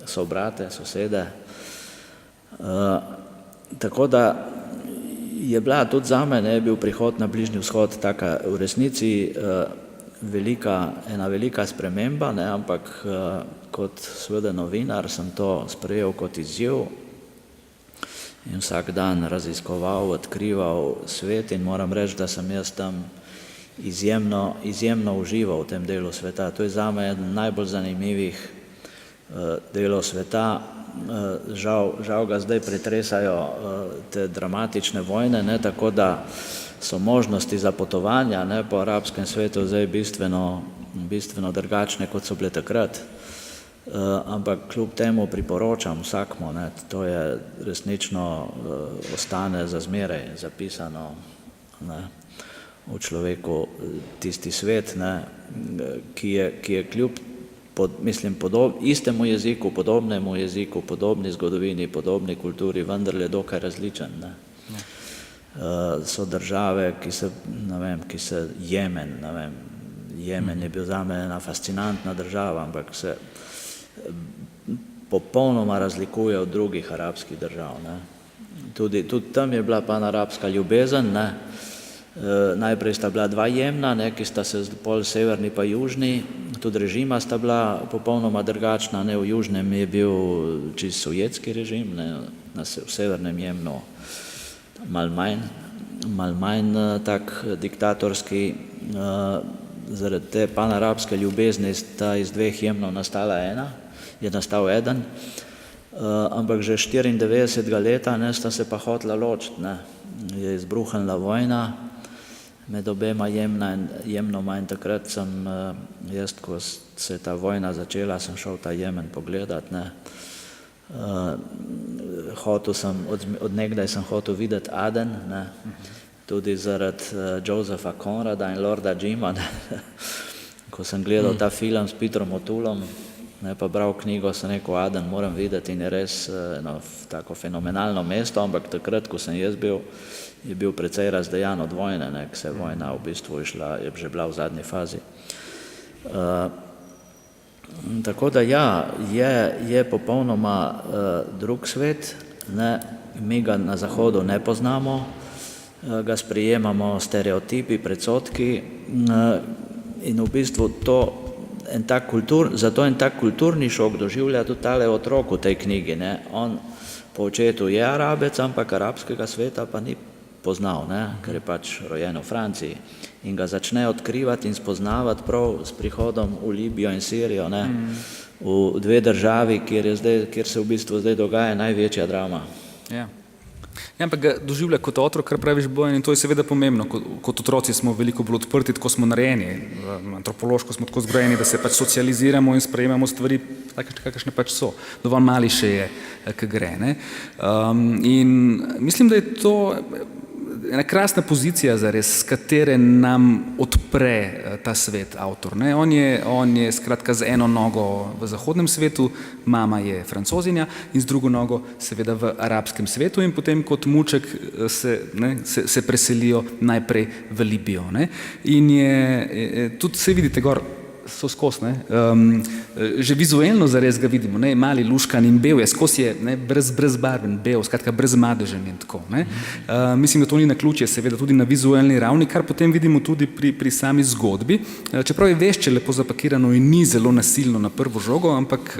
sobrate, sosede. Tako da je bila tudi zame, ne, bil prihod na Bližnji vzhod taka v resnici ena velika sprememba, ne, ampak kot seveda novinar sem to sprejel kot izziv in vsak dan raziskoval, odkrival svet in moram reči, da sem jaz tam izjemno užival v tem delu sveta. To je zame eden najbolj zanimivih delov sveta. Žal ga zdaj pretresajo te dramatične vojne, ne, tako da so možnosti za potovanja, ne, po arabskem svetu zdaj bistveno drugačne, kot so bile takrat. Ampak kljub temu priporočam vsakmu, ne, to je resnično ostane za zmeraj zapisano, ne, v človeku tisti svet, ne, ki je kljub istemu jeziku, podobnemu jeziku, podobni zgodovini, podobni kulturi, vendarle dokaj različen. Ne. So države, ki se Jemen je bil zame ena fascinantna država, ampak se popolnoma razlikuje od drugih arabskih držav. Ne. Tudi tam je bila panarabska ljubezen, ne. Najprej sta bila dva Jemna, ne, ki sta se pol severni pa južni, tudi režima sta bila popolnoma drugačna, ne, v južnem je bil čist sovjetski režim, ne, v severnem Jemnu malo manj tak diktatorski. Zaradi te panarabske ljubezni sta iz dveh Jemnov je nastal eden, ampak že 94. leta, ne, sta se pa hotela ločiti, ne. Je izbruhnila vojna med obema Jemnoma in takrat sem jaz, ko se je ta vojna začela, sem šel ta Jemen pogledat, ne. Od nekdaj sem hotel videti Aden, ne. Tudi zaradi Josepha Conrada in Lorda Jima, ne. Ko sem gledal ta film s Petrom O'Toolom, ne, pa bral knjigo, sem rekel, Aden moram videti in je res tako fenomenalno mesto, ampak takrat, ko sem jaz bil, je bil precej razdejan od vojne, ne, ko se je vojna v bistvu je že bila v zadnji fazi. Tako da ja, je popolnoma drug svet, ne, mi ga na Zahodu ne poznamo, ga sprejemamo stereotipi, predsodki in v bistvu zato en tak kulturni šok doživlja tudi tale otrok v tej knjigi, ne. On po očetu je Arabec, ampak arabskega sveta pa ni poznal, ne, ker je pač rojen v Franciji in ga začne odkrivati in spoznavati prav s prihodom v Libijo in Sirijo, ne, v dve državi, kjer se v bistvu zdaj dogaja največja drama. Ja. Ja, ampak ga doživlja kot otrok, kar praviš, Bojan, in to je seveda pomembno. Kot otroci smo veliko bolj odprti, tako smo narejeni, antropološko smo tako zgrajeni, da se pač socializiramo in sprejemamo stvari, kakršne pač so. Dovolj mali še je, ki gre, ne. In mislim, da je to ena krasna pozicija zares, s katere nam odpre ta svet avtor, ne. On je skratka z eno nogo v zahodnem svetu, mama je Francozinja in z drugo nogo seveda v arabskem svetu in potem kot muček se preselijo najprej v Libijo, ne. In je tudi, se vidite gor, so skos, ne, že vizualno zares ga vidimo, ne, mali luškan in bel je, skos je, ne, brezbarven, bel, skratka brezmadežen in tako, ne. Mislim, da to ni naključje, seveda tudi na vizualni ravni, kar potem vidimo tudi pri sami zgodbi, čeprav je vešče lepo zapakirano in ni zelo nasilno na prvo žogo, ampak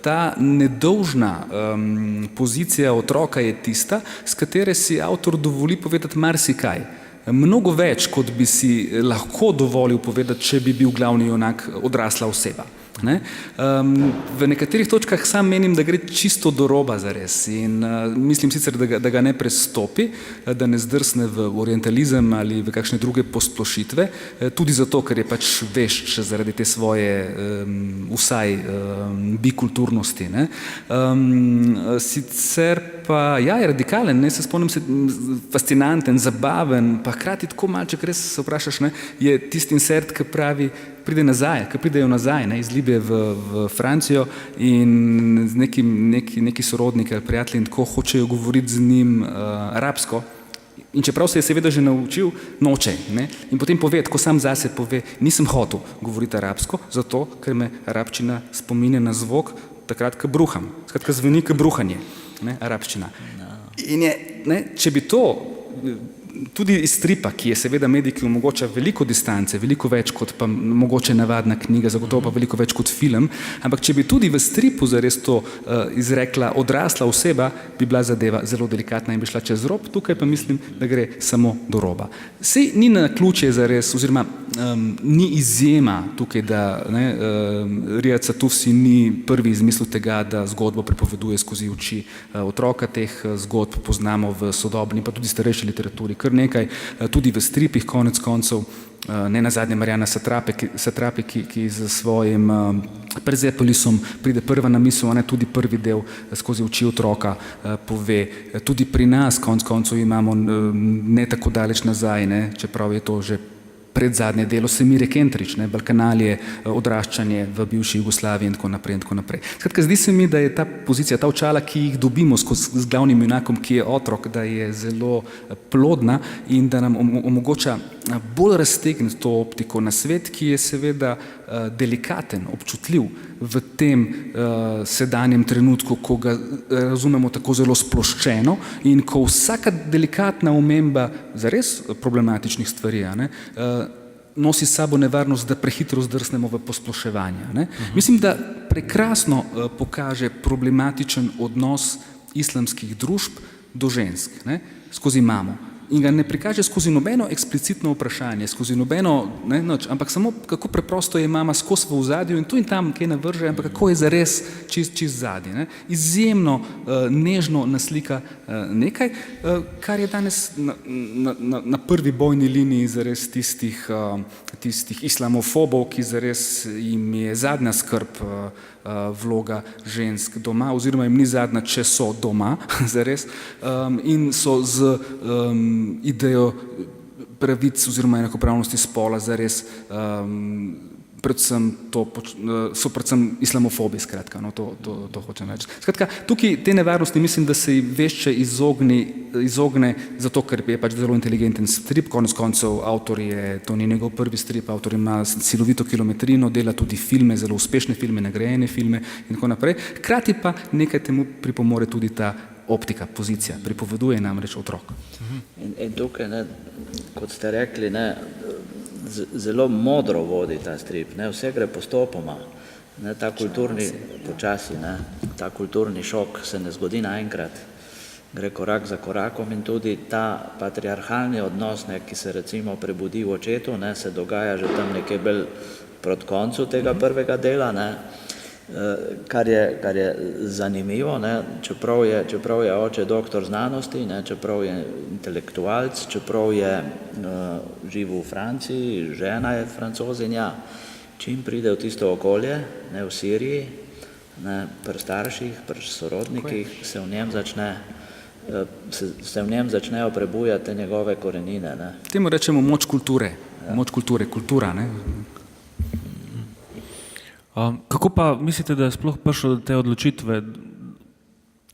ta nedolžna pozicija otroka je tista, s katere si avtor dovoli povedati marsikaj. Mnogo več, kot bi si lahko dovolil povedati, če bi bil glavni junak odrasla oseba, ne. V nekaterih točkah sam menim, da gre čisto do roba zares in mislim sicer, da ga ne prestopi, da ne zdrsne v orientalizem ali v kakšne druge posplošitve, tudi zato, ker je pač vešč zaradi te svoje vsaj bikulturnosti, ne. Sicer pa ja, je radikalen, ne, se spomnim se, fascinanten, zabaven, pa hkrati tako malček, res se vprašaš, ne, je tisti insert, ki pravi, pridejo nazaj, ne, iz Libije v Francijo in neki sorodniki ali prijatelji in tako hočejo govoriti z njim arabsko. In čeprav se je seveda že naučil, noče, ne, in potem pove, ko sam zase pove, nisem hotel govoriti arabsko, zato, ker me arabščina spominja na zvok, takrat, ko bruham, skratka zveni, ko bruhanje, ne, arabščina. In je, ne, če bi to tudi iz stripa, ki je seveda medij, ki omogoča veliko distance, veliko več kot pa mogoče navadna knjiga, zagotovo pa veliko več kot film, ampak če bi tudi v stripu zares to izrekla odrasla oseba, bi bila zadeva zelo delikatna in bi šla čez rob, tukaj pa mislim, da gre samo do roba. Sej ni naključje zares, oziroma ni izjema tukaj, da Riyad Satufsi ni prvi izmislil tega, da zgodbo pripoveduje skozi oči otroka, teh zgodb poznamo v sodobni, pa tudi starejši literaturi, kar nekaj, tudi v stripih konec koncev, ne nazadnje Marjana Satrape, ki z svojim Persepolisom pride prva na misel, tudi prvi del skozi oči otroka pove. Tudi pri nas konec koncev imamo ne tako daleč nazaj, čeprav je to že predzadnje delo Semire Kentrić, Balkanalije, odraščanje v bivši Jugoslaviji in tako naprej in tako naprej. Skratka, zdi se mi, da je ta pozicija, ta očala, ki jih dobimo z glavnim junakom, ki je otrok, da je zelo plodna in da nam omogoča bolj raztegniti to optiko na svet, ki je seveda delikaten, občutljiv v tem sedanjem trenutku, ko ga razumemo tako zelo sploščeno in ko vsaka delikatna omemba zares problematičnih stvari nosi s sabo nevarnost, da prehitro zdrsnemo v posploševanje. Mislim, da prekrasno pokaže problematičen odnos islamskih družb do žensk, skozi mamo. In ga ne prikaže skozi nobeno eksplicitno vprašanje, skozi nobeno, noč, ampak samo kako preprosto je mama skozi v ozadju in tu in tam kaj navrže, ampak kako je zares čist zadnji. Izjemno nežno naslika nekaj, kar je danes na prvi bojni liniji zares tistih islamofobov, ki zares jim je zadnja skrb vloga žensk doma, oziroma jim ni zadnja, če so doma, zares, in so z idejo pravic oziroma enakopravnosti spola zares so predvsem islamofobi, skratka, to hočem reči. Skratka, tukaj te nevarnosti mislim, da se vešče izogne, zato ker je pač zelo inteligenten strip, konec koncev avtor je, to ni njegov prvi strip, avtor ima silovito kilometrino, dela tudi filme, zelo uspešne filme, nagrajene filme in tako naprej. Hkrati pa nekaj temu pripomore tudi ta optika, pozicija, pripoveduje namreč otrok. In tukaj, kot ste rekli, zelo modro vodi ta strip, vse gre postopoma, ta kulturni počasi, ta kulturni šok se ne zgodi naenkrat, gre korak za korakom in tudi ta patriarhalni odnos, ki se recimo prebudi v očetu, se dogaja že tam nekje bolj proti koncu tega prvega dela, kar je zanimivo, čeprav je oče doktor znanosti, čeprav je intelektualc, čeprav je živel v Franciji, žena je Francozinja, čim pride v tisto okolje, v Siriji, pri starših, pri sorodnikih, se v njem začnejo prebujati te njegove korenine. Temu rečemo moč kulture, kultura. Kako pa mislite, da je sploh prišlo do te odločitve,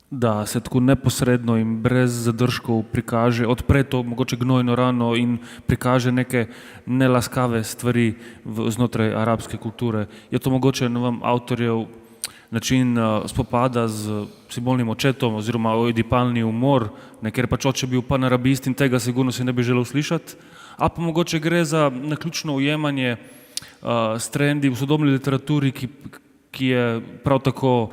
da se tako neposredno in brez zadržkov prikaže, odpre to mogoče gnojno rano in prikaže neke nelaskave stvari znotraj arabske kulture? Je to mogoče avtorjev način spopada z simbolnim očetom oziroma oedipalni umor, ker pač oče bil panarabist in tega sigurno si ne bi želel slišati? Ali pa mogoče gre za naključno ujemanje s trendi v sodobni literaturi, ki je prav tako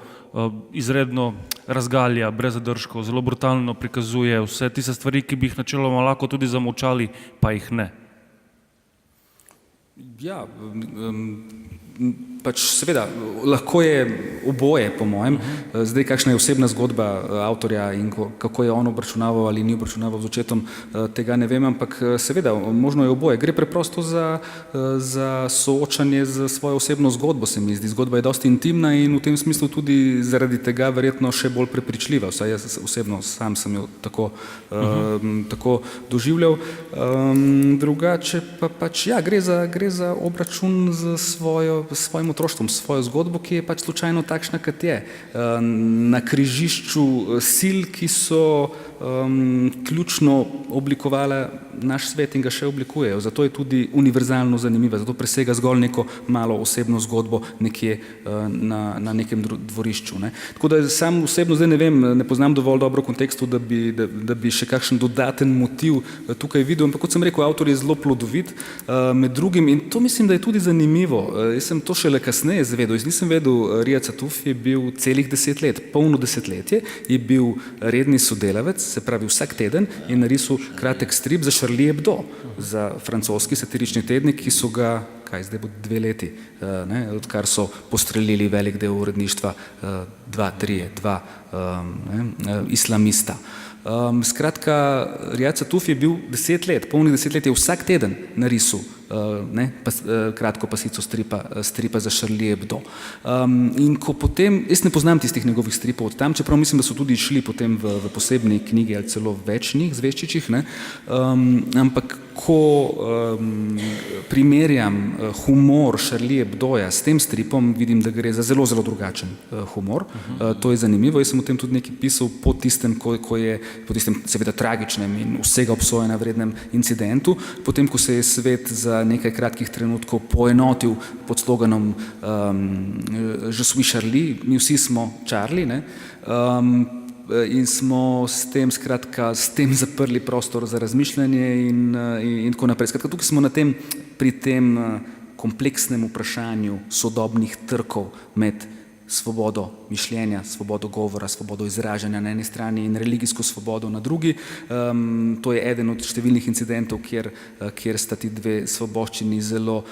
izredno razgalja, brez zadržkov, zelo brutalno prikazuje vse tiste stvari, ki bi jih načeloma lahko tudi zamolčali, pa jih ne. Ja, pač seveda, lahko je oboje, po mojem. Zdaj, kakšna je osebna zgodba avtorja in kako je on obračunaval ali ni obračunaval z očetom, tega ne vem, ampak seveda, možno je oboje. Gre preprosto za soočanje z svojo osebno zgodbo, se mi zdi. Zgodba je dosti intimna in v tem smislu tudi zaradi tega verjetno še bolj prepričljiva. Vsaj jaz osebno sam sem jo tako doživljal. Drugače pa pač, ja, gre za obračun z svojim otroštvom, svojo zgodbo, ki je pač slučajno takšna, kot je. Na križišču sil, ki so ključno oblikovale naš svet in ga še oblikujejo. Zato je tudi univerzalno zanimiva, zato presega zgolj neko malo osebno zgodbo nekje na nekem dvorišču. Tako da sam osebno zdaj ne vem, ne poznam dovolj dobro kontekstu, da bi še kakšen dodaten motiv tukaj videl, ampak kot sem rekel, avtor je zelo plodovit med drugim in to mislim, da je tudi zanimivo. Jaz sem to šele kasneje zvedel. Jaz nisem vedel, Riad Satuf je bil celih 10 let, polno desetletje, je bil redni sodelavec, se pravi vsak teden je narisal kratek strip za Charlie Hebdo, za francoski satirični tednik, ki so ga zdaj bo 2 leti, odkar so postrelili velik del uredništva, 2 islamista. Skratka, Riad Satuf je bil 10 let, polnih 10 let je vsak teden narisal kratko pasico stripa za Charlie Hebdo. In ko potem, jaz ne poznam tistih njegovih stripov od tam, čeprav mislim, da so tudi šli potem v posebni knjigi ali celo več njih, zveščičih, ampak ko primerjam humor Charlie Hebdoja s tem stripom, vidim, da gre za zelo, zelo drugačen humor. To je zanimivo, jaz sem o tem tudi nekaj pisal po tistem, po tistem seveda tragičnem in vsega obsojanja vrednem incidentu, potem, ko se je svet za nekaj kratkih trenutkov poenotil pod sloganom Je suis Charlie, mi vsi smo Charlie, in smo s tem zaprli prostor za razmišljanje in tako naprej. Skratka, tukaj smo pri tem kompleksnem vprašanju sodobnih trkov med svobodo mišljenja, svobodo govora, svobodo izražanja na eni strani in religijsko svobodo na drugi. To je eden od številnih incidentov, kjer sta ti dve svoboščini zelo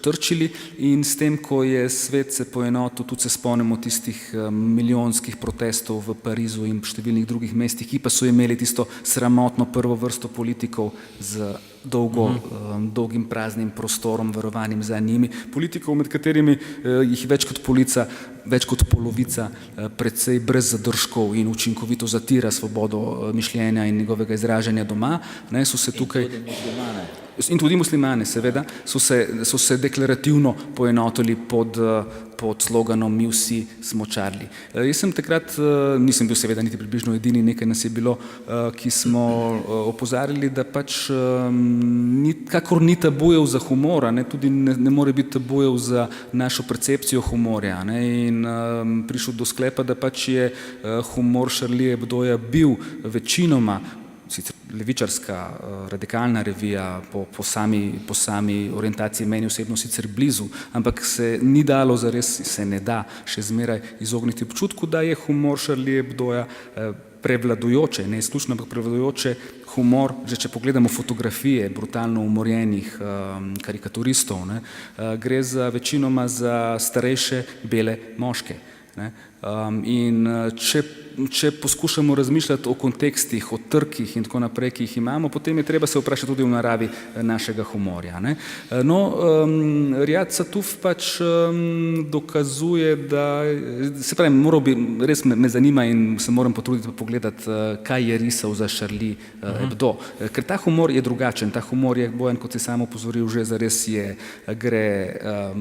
trčili in s tem, ko je svet se poenotil, tudi se spomnimo tistih milijonskih protestov v Parizu in številnih drugih mestih, ki pa so imeli tisto sramotno prvo vrsto politikov z dolgim praznim prostorom, varovanim za njimi. Politikov, med katerimi jih več kot polovica precej brez zadržkov in učinkovito zatira svobodo mišljenja in njegovega izražanja doma. So se tukaj in tudi muslimane, seveda, so se deklarativno poenotili pod sloganom Mi vsi smo Charlie. Jaz sem takrat, nisem bil seveda niti približno edini, nekaj nas je bilo, ki smo opozarjali, da pač kakor ni tabujev za humor, tudi ne more biti tabujev za našo percepcijo humorja. In prišel do sklepa, da pač je humor Charlie Hebdoja bil večinoma sicer levičarska, radikalna revija, po sami orientaciji meni osebno sicer blizu, ampak se ni dalo zares, se ne da še zmeraj izogniti občutku, da je humor Charlie Hebdoja prevladujoče, ne izključno, ampak prevladujoče humor, že če pogledamo fotografije brutalno umorjenih karikaturistov, gre za večinoma za starejše bele moške. In če poskušamo razmišljati o kontekstih, o trkih in tako naprej, ki jih imamo, potem je treba se vprašati tudi o naravi našega humorja. Riad Satuf pač dokazuje, da, se pravi, res me zanima in se moram potruditi pogledati, kaj je risal za Charlie Hebdo. Ker ta humor je drugačen, ta humor je, Bojan, kot si sam opozoril, že zares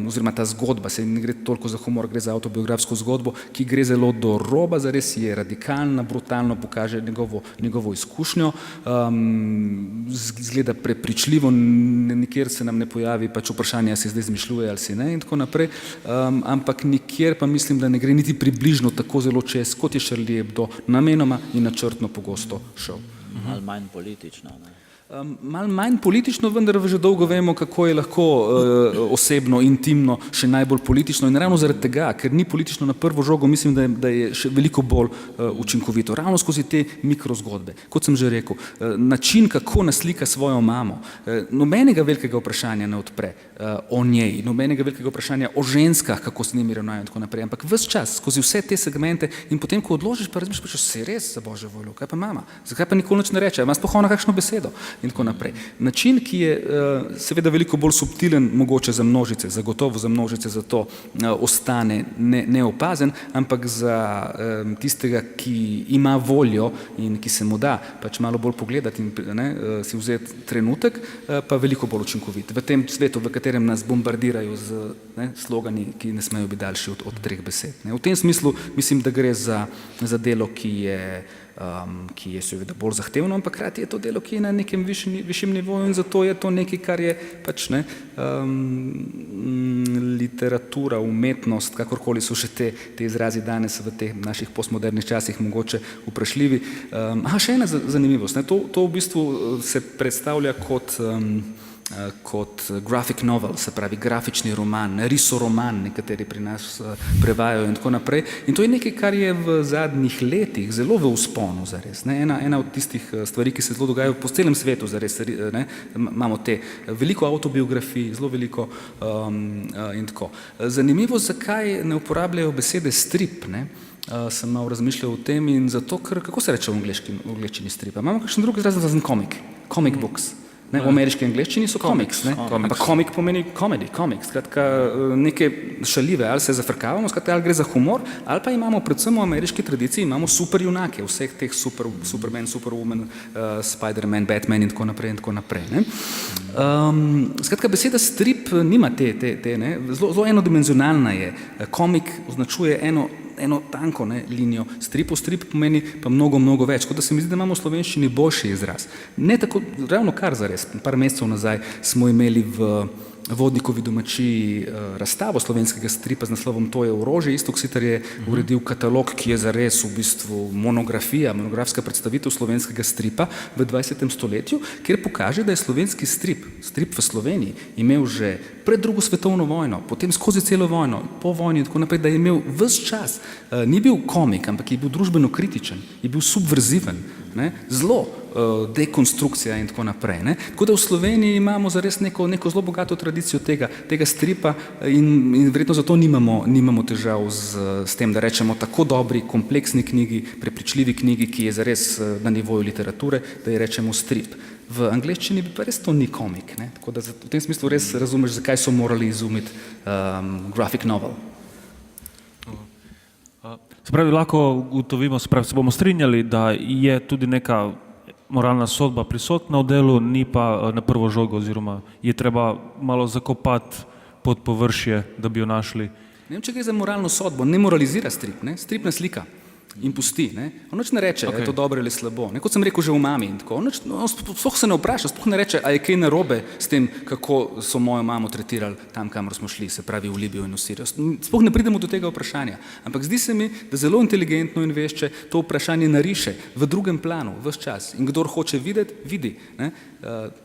oziroma ta zgodba, se ne gre toliko za humor, gre za avtobiografsko zgodbo, ki gre zelo do roba, zares je radikalna, brutalno pokaže njegovo izkušnjo, zgleda prepričljivo, nikjer se nam ne pojavi pač vprašanje, ali se zdaj izmišljuje ali se ne in tako naprej, ampak nikjer pa mislim, da ne gre niti približno tako zelo čez, kot je Charlie Hebdo namenoma in načrtno pogosto šel. Malo manj politično, Malo manj politično, vendar že dolgo vemo, kako je lahko osebno, intimno, še najbolj politično in ravno zaradi tega, ker ni politično na prvo žogo, mislim, da je še veliko bolj učinkovito. Ravno skozi te mikrozgodbe, kot sem že rekel, način, kako naslika svojo mamo, nobenega velikega vprašanja ne odpre o njej, nobenega velikega vprašanja o ženskah, kako se njimi ravnajo in tako naprej, ampak ves čas, skozi vse te segmente in potem, ko odložiš, pa razmišljaš, se res za Božjo voljo, kaj pa mama, zakaj pa nikoli nič ne reče, ima sploh ona kakšno besedo? In tako naprej. Način, ki je seveda veliko bolj subtilen, mogoče za množice, zagotovo za množice, zato ostane neopazen, ampak za tistega, ki ima voljo in ki se mu da pač malo bolj pogledati in si vzeti trenutek, pa veliko bolj učinkovit. V tem svetu, v katerem nas bombardirajo z slogani, ki ne smejo biti daljši od 3 besed. V tem smislu mislim, da gre za delo, ki je seveda bolj zahtevno, ampak hkrati je to delo, ki je na nekem višjem nivoju in zato je to nekaj, kar je pač literatura, umetnost, kakorkoli so še te izrazi danes v teh naših postmodernih časih mogoče vprašljivi. Še ena zanimivost, to v bistvu se predstavlja kot kot graphic novel, se pravi grafični roman, risoroman, nekateri pri nas prevajajo in tako naprej. In to je nekaj, kar je v zadnjih letih zelo v vzponu zares. Ena od tistih stvari, ki se zelo dogajajo po celem svetu zares. Imamo te veliko avtobiografij, zelo veliko in tako. Zanimivo, zakaj ne uporabljajo besede strip, ne? Sem malo razmišljal o tem in zato, ker, kako se reče v angleščini stripa? Imamo kakšen drug izraz za comic books. Ne, v ameriški angleščini so komiks, ampak komik pomeni komik, skratka neke šaljive, ali se zafrkavamo, skratka ali gre za humor, ali pa imamo predvsem v ameriški tradiciji, imamo super junake, vseh teh Superman, Superwoman, Spider-Man, Batman in tako naprej. Ne. Skratka, beseda strip nima te ne, zelo enodimenzionalna je, komik označuje eno tanko linijo, strip pomeni pa mnogo več, kot da se mi zdi, da imamo v slovenščini boljši izraz. Ne tako, ravno kar zares, par mesecev nazaj smo imeli v Vodnikovi domačiji razstavo slovenskega stripa z naslovom To je orožje. Iztok Siter je uredil katalog, ki je zares v bistvu monografska predstavitev slovenskega stripa v 20. stoletju, kjer pokaže, da je slovenski strip v Sloveniji imel že pred drugo svetovno vojno, potem skozi celo vojno, po vojni in tako naprej, da je imel ves čas, ni bil komik, ampak je bil družbeno kritičen, je bil subverziven, ne, zelo dekonstrukcija in tako naprej. Ne. Tako da v Sloveniji imamo zares neko zelo bogato tradicijo tega stripa in verjetno zato nimamo težav s tem, da rečemo tako dobri, kompleksni knjigi, prepričljivi knjigi, ki je zares na nivoju literature, da je rečemo strip. V angleščini pa res to ni komik, ne. Tako da v tem smislu res razumeš, zakaj so morali izumiti graphic novel. Se pravi, lahko ugotovimo, se bomo strinjali, da je tudi neka moralna sodba prisotna v delu, ni pa na prvo žogo, oziroma je treba malo zakopati pod površje, da bi jo našli. Ne vem, če gre za moralno sodbo, ne moralizira strip, ne? Strip ne slika in pusti. Ne? On nič ne reče, okay, je to dobro ali slabo. Ne? Kot sem rekel že v Mami in tako. Sploh se ne vpraša, sploh ne reče, a je kaj narobe s tem, kako so mojo mamo tretirali tam, kamor smo šli, se pravi v Libijo in v Sirijo. Sploh ne pridemo do tega vprašanja. Ampak zdi se mi, da zelo inteligentno in vešče to vprašanje nariše v drugem planu, ves čas. In kdor hoče videti, vidi, ne?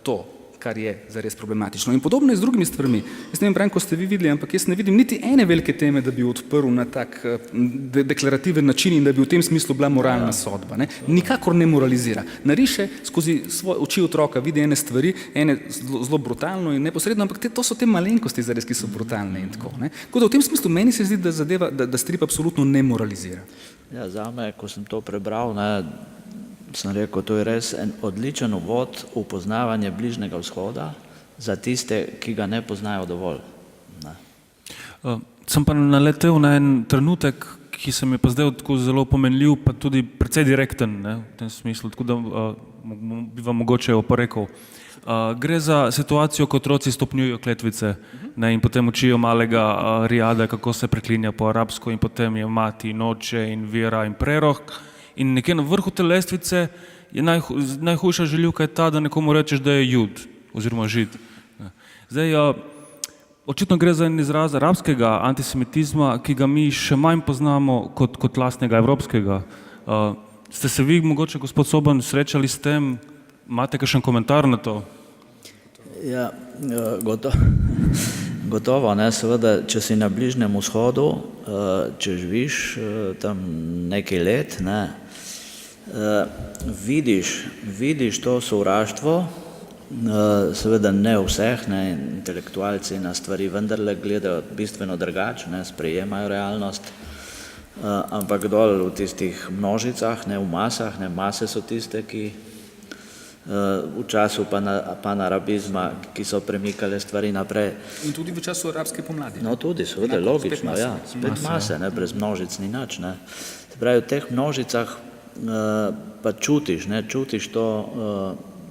To, kar je zares problematično. In podobno je z drugimi stvarmi. Jaz ne vem, Branko, ste vi videli, ampak jaz ne vidim niti ene velike teme, da bi odprl na tak deklarativen način in da bi v tem smislu bila moralna sodba. Ne? Nikakor ne moralizira. Nariše skozi svoje oči otroka, vidi ene stvari, ene zelo brutalno in neposredno, ampak to so te malenkosti zares, ki so brutalne in tako. Ne? Tako da v tem smislu meni se zdi, da strip absolutno ne moralizira. Ja, zame, ko sem to prebral, sem rekel, to je res en odličen uvod v poznavanje Bližnjega vzhoda za tiste, ki ga ne poznajo dovolj. Ne. Sem pa naletel na en trenutek, ki se mi pa zdaj tako zelo pomenljiv, pa tudi precej direkten, ne, v tem smislu, tako da bi vam mogoče oporekal. Gre za situacijo, ko otroci stopnjujejo kletvice, ne, in potem učijo malega Rijada, kako se preklinja po arabsko, in potem je mati in oče in vera in prerok. In nekje na vrhu te lestvice je najhujša žaljivka je ta, da nekomu rečeš, da je Jud oziroma Žid. Zdaj, očitno gre za en izraz arabskega antisemitizma, ki ga mi še manj poznamo kot lastnega evropskega. Ste se vi, mogoče gospod Soban, srečali s tem? Imate kakšen komentar na to? Ja, gotovo, ne, seveda, če si na Bližnjem vzhodu, če živiš tam nekaj let, ne, vidiš to sovraštvo, seveda ne vseh, ne, intelektualci na stvari vendarle gledajo bistveno drugače, ne, sprejemajo realnost, ampak dol v tistih množicah, ne, v masah, ne, mase so tiste, ki v času panarabizma, ki so premikale stvari naprej. In tudi v času arabske pomladi. No tudi, seveda, logično, ja, spet mase, ne, brez množic ni nič, ne. Se pravi, v teh množicah pa čutiš to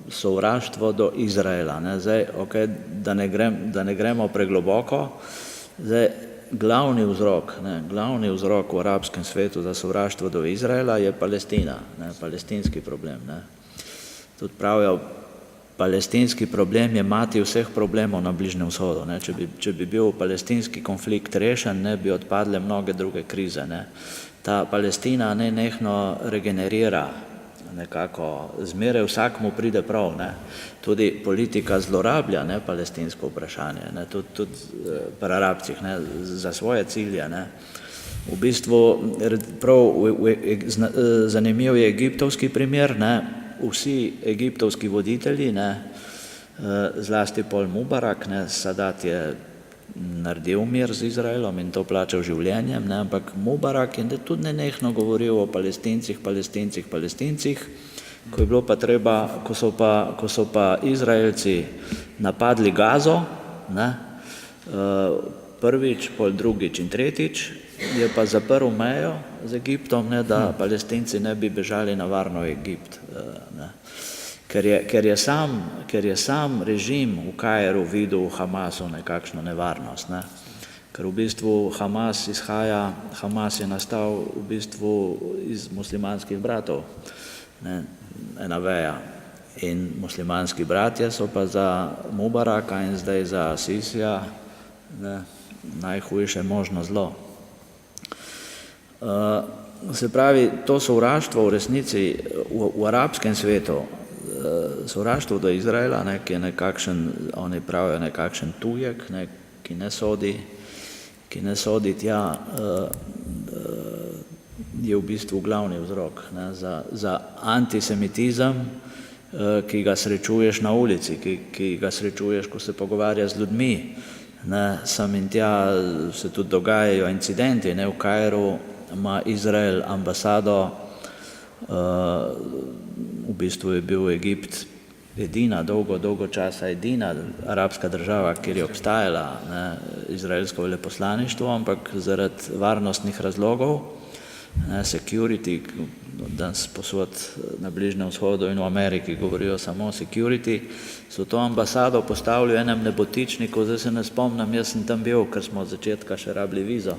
sovraštvo do Izraela, ne. Zdaj, okay, da ne gremo pregloboko, zdaj, glavni vzrok v arabskem svetu za sovraštvo do Izraela je Palestina, ne, palestinski problem, ne. Tudi pravijo, palestinski problem je mati vseh problemov na Bližnjem vzhodu. Ne. Če bi bil palestinski konflikt rešen, ne bi odpadle mnoge druge krize. Ne. Ta Palestina nenehno regenerira nekako zmeraj vsakmu pride prav, ne. Tudi politika zlorablja, ne, palestinsko vprašanje, ne, tudi pri Arabcih, ne, za svoje cilje, ne. V bistvu zanimiv je egiptovski primer, ne, vsi egiptovski voditelji, ne, zlasti pol Mubarak, ne, Sadat je naredil mir z Izraelom in to plačal življenjem, ne, ampak Mubarak je tudi nenehno govoril o Palestincih, ko je bilo pa treba, ko so pa Izraelci napadli Gazo, ne, prvič, pol drugič in tretjič, je pa zaprl mejo z Egiptom, ne, da Palestinci ne bi bežali na varno v Egipt, ne. Ker je sam režim v Kairu videl v Hamasu nekakšno nevarnost, ne. Ker v bistvu Hamas je nastal v bistvu iz muslimanskih bratov, ne, ena veja. In muslimanski bratje so pa za Mubaraka in zdaj za Sisija, ne, najhujše možno zlo. Se pravi, to sovraštvo v resnici v arabskem svetu, sovraštvo do Izraela, ne, ki je nekakšen, oni pravijo, nekakšen tujek, ne, ki ne sodi tja, je v bistvu glavni vzrok, ne, za antisemitizem, ki ga srečuješ na ulici, ki ga srečuješ, ko se pogovarja z ljudmi, ne, sam in tja se tudi dogajajo incidenti, ne, v Kairu ima Izrael ambasado, v bistvu je bil Egipt edina, dolgo časa edina arabska država, kjer je obstajala, ne, izraelsko veleposlaništvo, ampak zaradi varnostnih razlogov, ne, security, danes posod na Bližnjem vzhodu in v Ameriki govorijo samo security, so to ambasado postavili v enem nebotičniku, zdaj se ne spomnim, jaz sem tam bil, ker smo od začetka še rabili vizo.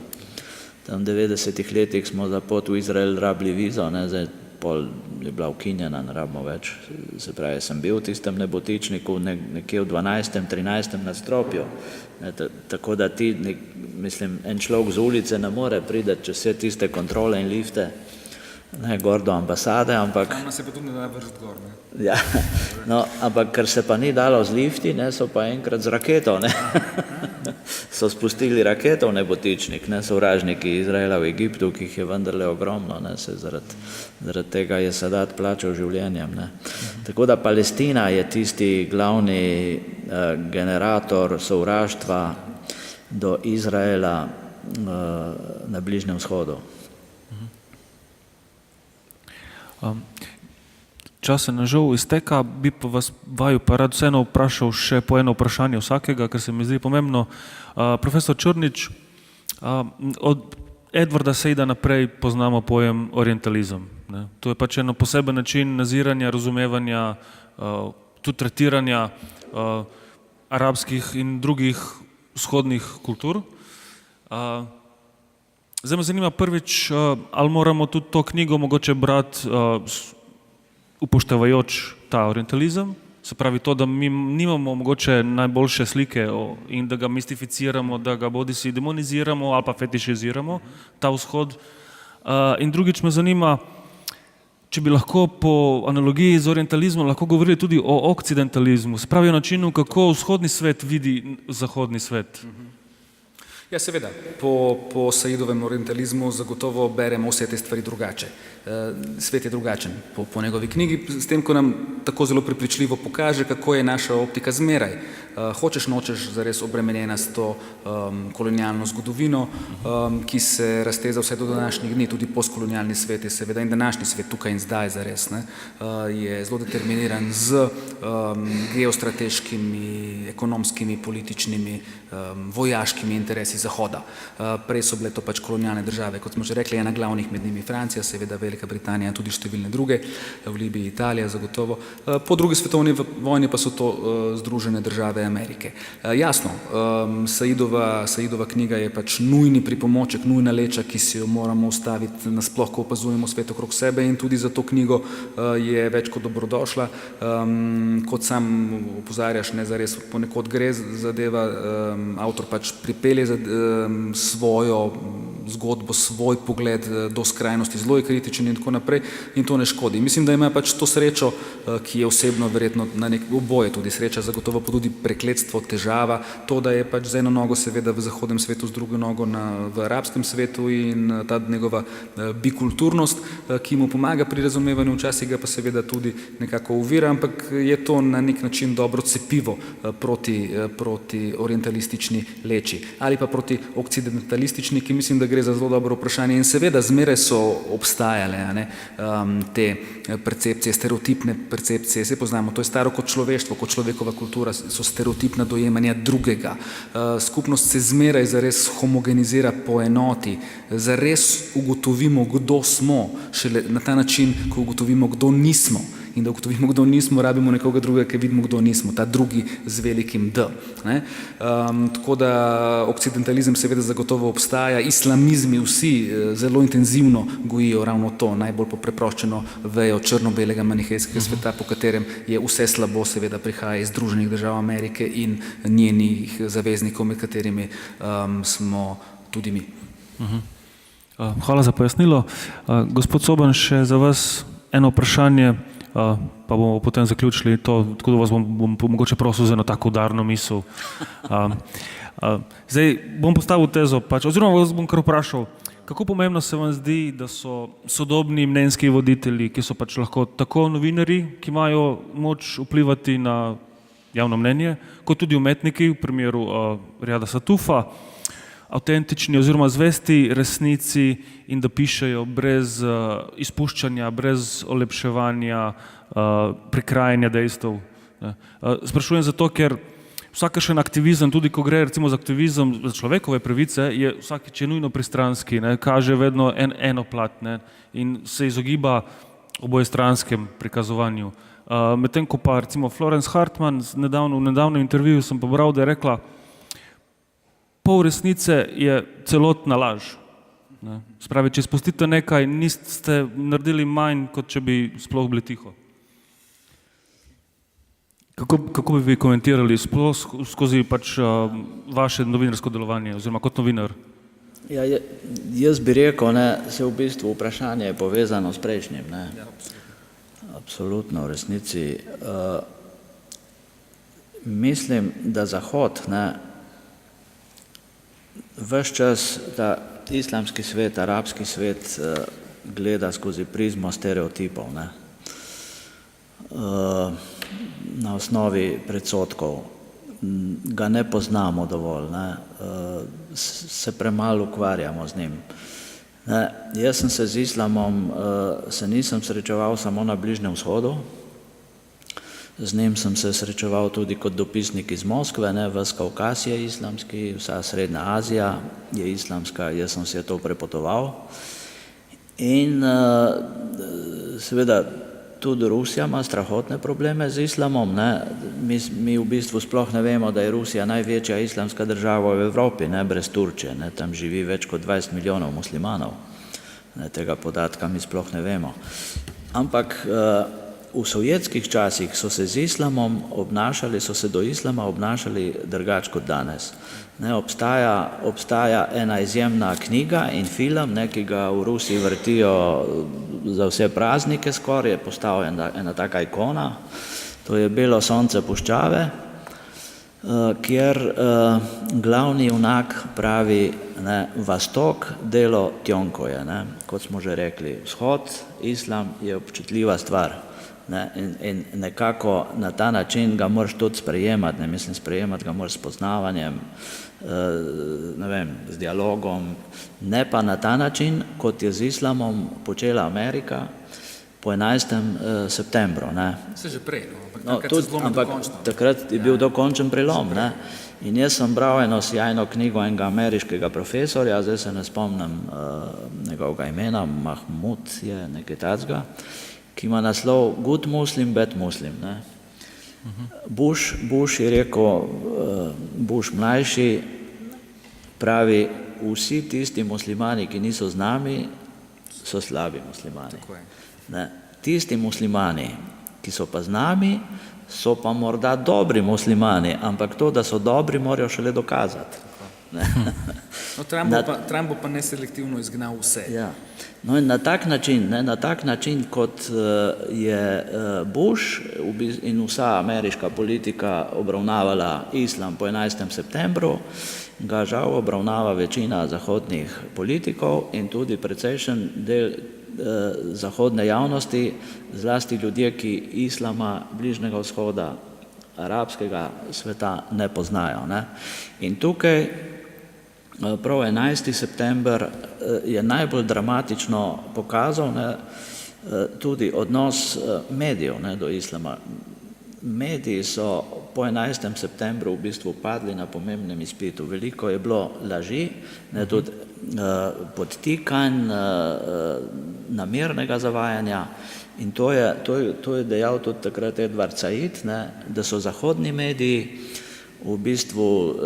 Tam v 90-ih letih smo za pot v Izrael rabili vizo, ne, zdaj pol je bila ukinjena, ne rabimo več. Se pravi, sem bil v tistem nebotičniku nekje v 12., 13. nadstropju. Tako da ti, mislim, en človek z ulice ne more priti čez vse tiste kontrole in lifte, ne, gor do ambasade, ampak... Tam se pa tudi ne da vršiti gor, ne? Ja, no, ampak ker se pa ni dalo z lifti, ne, so pa enkrat z raketo, ne. So spustili raketo v nebotičnik, ne, sovražniki Izraela v Egiptu, ki jih je vendarle ogromno, ne, se zaradi tega je Sadat plačal življenjem, ne. Tako da Palestina je tisti glavni generator sovraštva do Izraela na Bližnjem vzhodu. Čas se nam žal izteka, bi pa vaju pa rad vseeno vprašal še po eno vprašanje vsakega, ker se mi zdi pomembno. Profesor Črnič, od Edwarda Saida naprej poznamo pojem orientalizem, ne. To je pač eno poseben način naziranja, razumevanja, tudi tretiranja arabskih in drugih vzhodnih kultur. Zdaj me zanima prvič, ali moramo tudi to knjigo mogoče brati upoštevajoč ta orientalizem, se pravi to, da mi nimamo mogoče najboljše slike in da ga mistificiramo, da ga bodisi demoniziramo ali pa fetišiziramo, ta vzhod. In drugič me zanima, če bi lahko po analogiji z orientalizmom lahko govorili tudi o okcidentalizmu, se pravi o načinu, kako vzhodni svet vidi zahodni svet. Ja, seveda, po Saidovem orientalizmu zagotovo beremo vse te stvari drugače. Svet je drugačen po njegovi knjigi, s tem, ko nam tako zelo prepričljivo pokaže, kako je naša optika zmeraj. Hočeš nočeš zares obremenjena s to kolonialno zgodovino, ki se razteza vse do današnjih dni, tudi postkolonialni svet je seveda in današnji svet tukaj in zdaj zares, ne, je zelo determiniran z geostrateškimi, ekonomskimi, političnimi, vojaškimi interesi Zahoda. Prej so bile to pač kolonialne države, kot smo že rekli, ena glavnih med njimi Francija, seveda Velika Britanija, tudi številne druge, v Libiji Italija zagotovo. Po drugi svetovni vojni pa so to Združene države Amerike. Jasno, Saidova knjiga je pač nujni pripomoček, nujna leča, ki si jo moramo ustaviti nasploh, ko opazujemo svet okrog sebe in tudi za to knjigo je več kot dobrodošla. Kot sam opozarjaš, ne, zares ponekod gre zadeva, avtor pač pripelje svojo zgodbo, svoj pogled do skrajnosti, zelo je kritičen in tako naprej in to ne škodi. Mislim, da ima pač to srečo, ki je osebno verjetno na nek oboje tudi sreča, zagotovo pa tudi prekletstvo, težava, to, da je pač z eno nogo seveda v zahodnem svetu, z drugo nogo v arabskem svetu in ta njegova bikulturnost, ki mu pomaga pri razumevanju, včasih ga pa seveda tudi nekako ovira, ampak je to na nek način dobro cepivo proti orientalistični leči ali pa proti okcidentalistični, ki mislim, da gre za zelo dobro vprašanje in seveda zmeraj so obstajale te percepcije, stereotipne percepcije, se poznamo, to je staro kot človeštvo, kot človekova kultura, so stereotipna dojemanja drugega. Skupnost se zmeraj zares homogenizira po enoti, zares ugotovimo, kdo smo, šele na ta način, ko ugotovimo, kdo nismo. In da ugotovimo, kdo nismo, rabimo nekoga drugega, ki vidimo, kdo nismo, ta drugi z velikim D. Tako da okcidentalizem seveda zagotovo obstaja, islamizmi vsi zelo intenzivno gojijo ravno to, najbolj popreproščeno vejo črno-belega manihejskega sveta, po katerem je vse slabo, seveda prihaja iz Združenih držav Amerike in njenih zaveznikov, med katerimi smo tudi mi. Hvala za pojasnilo. Gospod Soban, še za vas eno vprašanje, pa bomo potem zaključili to, tako da vas bom mogoče prosil za eno tako udarno misel. Zdaj bom postavil tezo, oziroma vas bom kar vprašal, kako pomembno se vam zdi, da so sodobni mnenjski voditelji, ki so pač lahko tako novinarji, ki imajo moč vplivati na javno mnenje, kot tudi umetniki, v primeru Riyada Satufa, avtentični oziroma zvesti resnici in da pišejo brez izpuščanja, brez olepševanja, prikrajanja dejstev. Sprašujem zato, ker vsakršen aktivizem, tudi ko gre recimo za aktivizem za človekove pravice, je vsakič nujno pristranski, kaže vedno eno plat in se izogiba obojestranskem prikazovanju. Medtem ko pa recimo Florence Hartman v nedavnem intervjuju sem pobral, da je rekla, pol resnice je celotna laž. Spravi, če spustite nekaj, niste naredili manj, kot če bi sploh bili tiho. Kako bi vi komentirali sploh skozi pač vaše novinarsko delovanje oziroma kot novinar? Ja, jaz bi rekel, se v bistvu vprašanje je povezano s prejšnjim. Absolutno, v resnici. Mislim, da Zahod, ves čas, da islamski svet, arabski svet gleda skozi prizmo stereotipov, na osnovi predsodkov, ga ne poznamo dovolj, se premalo ukvarjamo z njim. Jaz sem se z islamom, se nisem srečeval samo na Bližnjem vzhodu, z njim sem se srečeval tudi kot dopisnik iz Moskve, ves Kavkaz je islamski, vsa Srednja Azija je islamska, jaz sem se to prepotoval. In seveda tudi Rusija ima strahotne probleme z islamom. Mi v bistvu sploh ne vemo, da je Rusija največja islamska država v Evropi, brez Turčije. Tam živi več kot 20 milijonov muslimanov. Tega podatka mi sploh ne vemo. Ampak v sovjetskih časih so se z islamom obnašali, so se do islama obnašali drugače kot danes. Obstaja ena izjemna knjiga in film, ki ga v Rusiji vrtijo za vse praznike skoraj, je postala ena taka ikona, to je Belo sonce puščave, kjer glavni junak pravi, Vastok, delo Tjonkoje, kot smo že rekli, vzhod, islam je občutljiva stvar. In nekako na ta način ga moraš tudi sprejemati, mislim, sprejemati ga moraš s poznavanjem, z dialogom, ne pa na ta način, kot je z islamom počela Amerika po 11. septembru. Se že prej, ampak takrat je bil dokončen prelom. In jaz sem bral eno sjajno knjigo enega ameriškega profesorja, zdaj se ne spomnim njegovega imena, Mahmud je nekaj takega, ki ima naslov Good Muslim, Bad Muslim. Bush je rekel, Bush mlajši pravi, vsi tisti muslimani, ki niso z nami, so slabi muslimani. Tisti muslimani, ki so pa z nami, so pa morda dobri muslimani, ampak to, da so dobri, morajo šele dokazati. Ne. No, Trump bo pa neselektivno izgnal vse. Ja. No in na tak način, kot je Bush in vsa ameriška politika obravnavala islam po 11. septembru, ga žal obravnava večina zahodnih politikov in tudi precejšen del zahodne javnosti, zlasti ljudje, ki islama, Bližnjega vzhoda, arabskega sveta ne poznajo. Ne. In tukaj prav 11. september je najbolj dramatično pokazal, ne, tudi odnos medijev, ne, do islama. Mediji so po 11. septembru v bistvu padli na pomembnem izpitu. Veliko je bilo laži, ne, tudi podtikanj, namernega zavajanja in to je dejal tudi takrat Edward Said, ne, da so zahodni mediji v bistvu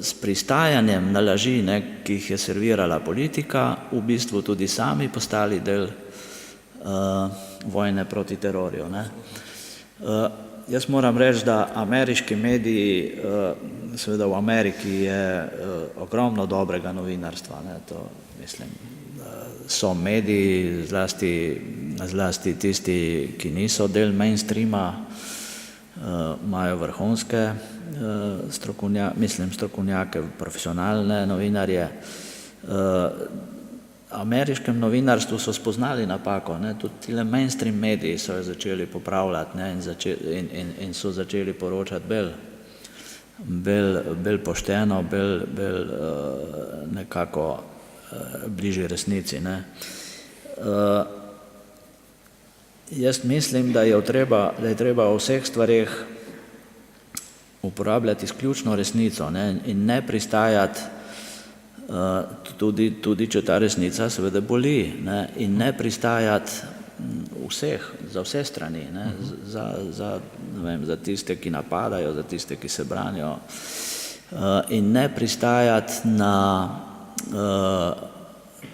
s pristajanjem na laži, ne, ki jih je servirala politika, v bistvu tudi sami postali del vojne proti terorju. Ne. Jaz moram reči, da ameriški mediji, seveda v Ameriki je ogromno dobrega novinarstva, ne, to mislim, so mediji, zlasti tisti, ki niso del mainstreama, imajo vrhunske strokovnjake, profesionalne novinarje. Ameriškem novinarstvu so spoznali napako, ne, tudi tile mainstream mediji so jo začeli popravljati, ne, in so začeli poročati bolj pošteno, bolj nekako bližje resnici. Ne. Jaz mislim, da je treba o vseh stvareh uporabljati izključno resnico, ne, in ne pristajati, tudi če ta resnica seveda boli, ne, in ne pristajati za vse strani, ne, za tiste, ki napadajo, za tiste, ki se branijo, in ne pristajati na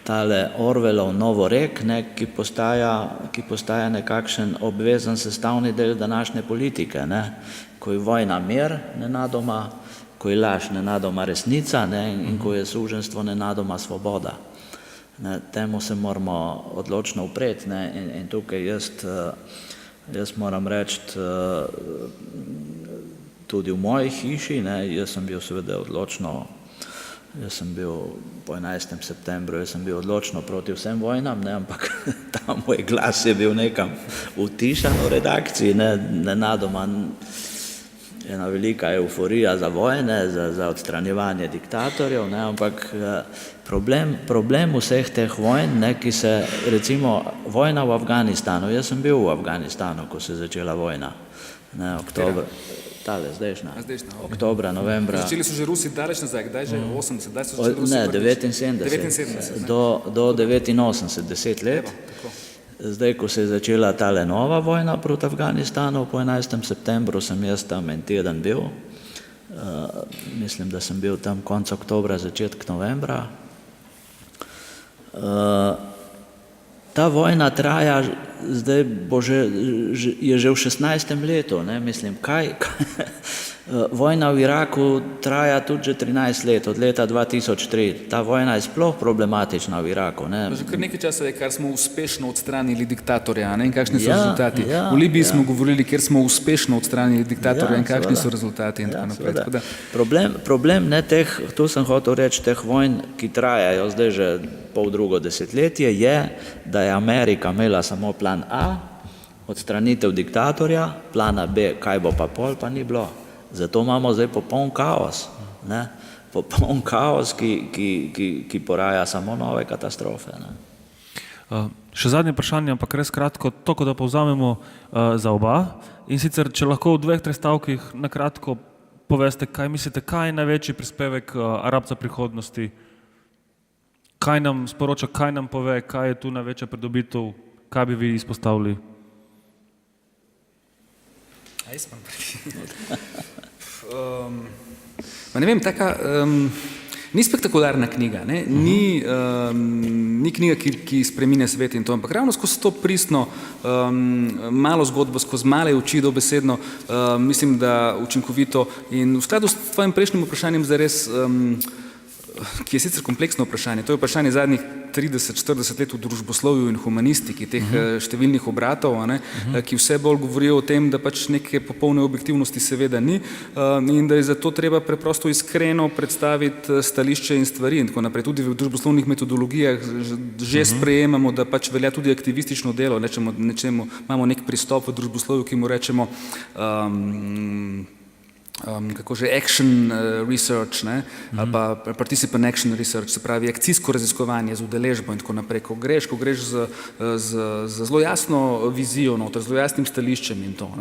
tale Orwellov novorek, ne, ki postaja nekakšen obvezen sestavni del današnje politike, ne, ko je vojna mir nenadoma, ko je laž nenadoma resnica, ne, in ko je suženjstvo nenadoma svoboda. Ne, temu se moramo odločno upreti, ne, in tukaj jaz moram reči, tudi v moji hiši, ne, jaz sem bil po 11. septembru, jaz sem bil odločno proti vsem vojnam, ne, ampak ta moj glas je bil nekam utišan v redakciji, ne, nenadoma ena velika euforija za vojne, za odstranjevanje diktatorjev, ne, ampak problem vseh teh vojn, ne, ki se, recimo, vojna v Afganistanu, jaz sem bil v Afganistanu, ko se je začela vojna, ne, zdajšnja, oktobra, novembra. Začeli so že Rusi daleč nazaj, kdaj že 80, kdaj so začeli Rusi? Ne, 79, do 89, 10 let. Zdaj, ko se je začela tale nova vojna proti Afganistanu, po 11. septembru sem jaz tam en teden bil. Mislim, da sem bil tam konec oktobra, začetek novembra. Ta vojna traja, zdaj je že v 16. letu, ne, mislim, vojna v Iraku traja tudi že 13 let, od leta 2003. Ta vojna je sploh problematična v Iraku, ne. Že kar nekaj časa je, kar smo uspešno odstranili diktatorja, ne, in kakšni so rezultati. V Libiji smo govorili, kjer smo uspešno odstranili diktatorja in kakšni so rezultati in tako naprej. Problem ne teh, tu sem hotel reči, teh vojn, ki trajajo zdaj že poldrugo desetletje, je, da je Amerika imela samo plan A, odstranitev diktatorja, plana B, kaj bo pa pol, pa ni bilo. Zato imamo zdaj popoln kaos, ne? Popoln kaos, ki poraja samo nove katastrofe. Ne? Še zadnje vprašanje, ampak res kratko, toliko da povzamemo za oba. In sicer, če lahko v 2-3 stavkih na kratko poveste, kaj mislite, kaj je največji prispevek Arabca prihodnosti? Kaj nam sporoča, kaj nam pove, kaj je tu največja pridobitev, kaj bi vi izpostavili? Ne vem, taka, ni spektakularna knjiga, ne? Ni knjiga, ki spreminja svet in to, ampak ravno skozi to pristno, malo zgodbo, skozi male oči dobesedno, mislim, da učinkovito in v skladu s tvojim prejšnjim vprašanjem zares ki je sicer kompleksno vprašanje. To je vprašanje zadnjih 30-40 let v družboslovju in humanistiki, teh številnih obratov, ki vse bolj govorijo o tem, da pač neke popolne objektivnosti seveda ni in da je zato treba preprosto iskreno predstaviti stališče in stvari in tako naprej. Tudi v družboslovnih metodologijah že sprejemamo, da pač velja tudi aktivistično delo, imamo nek pristop v družboslovju, ki mu rečemo action research, ali pa participant action research, se pravi akcijsko raziskovanje z udeležbo in tako naprej. Ko greš z zelo jasno vizijo noter, zelo jasnim stališčem in to.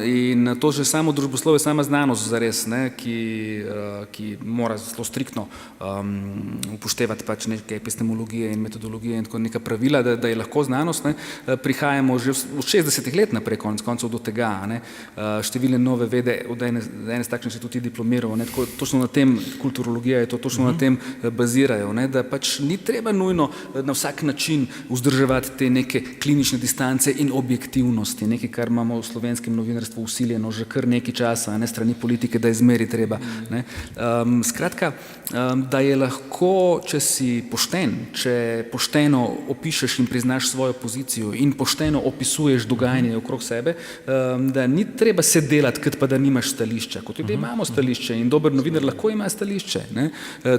In to že samo družboslovje, sama znanost zares, ki mora zelo striktno upoštevati pač neke epistemologije in metodologije in tako neka pravila, da je lahko znanost. Prihajamo že v 60 let naprej, konec koncev do tega. Številne nove vede od ene takšne še tudi diplomiral, točno na tem, kulturologija je to, točno na tem bazirajo, da pač ni treba nujno na vsak način vzdrževati te neke klinične distance in objektivnosti, nekaj, kar imamo v slovenskem novinarstvu usiljeno že kar nekaj časa, strani politike, da je zmeri treba. Skratka, da je lahko, če si pošten, če pošteno opišeš in priznaš svojo pozicijo in pošteno opisuješ dogajanje okrog sebe, da ni treba se delati, kot pa da nimaš stališča. Kot tudi imamo stališče in dober novinar lahko ima stališče.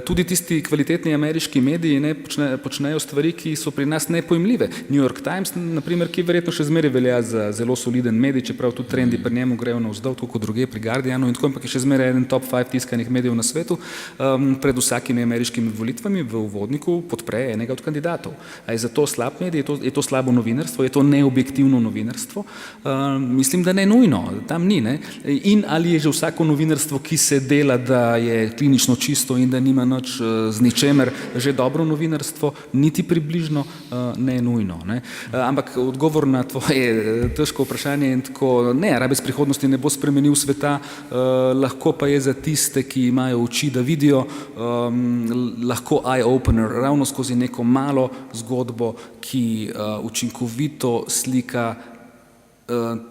Tudi tisti kvalitetni ameriški mediji počnejo stvari, ki so pri nas nepojmljive. New York Times, naprimer, ki verjetno še zmeraj velja za zelo soliden medij, čeprav tudi trendi pri njemu grejo navzdol, tako kot druge pri Guardianu in tako, ampak je še zmeraj eden top 5 tiskanih medijev na svetu, pred vsakimi ameriškimi volitvami v uvodniku podpre enega od kandidatov. A je zato slab medij, je to slabo novinarstvo, je to neobjektivno novinarstvo? Mislim, da ne nujno, tam ni. In ali je že vsako novinarstvo, ki se dela, da je klinično čisto in da nima nič z ničemer, že dobro novinarstvo, niti približno ne nujno. Ampak odgovor na tvoje težko vprašanje in tako, rabec prihodnosti ne bo spremenil sveta, lahko pa je za tiste, ki imajo oči, da vidijo, lahko eye-opener, ravno skozi neko malo zgodbo, ki učinkovito slika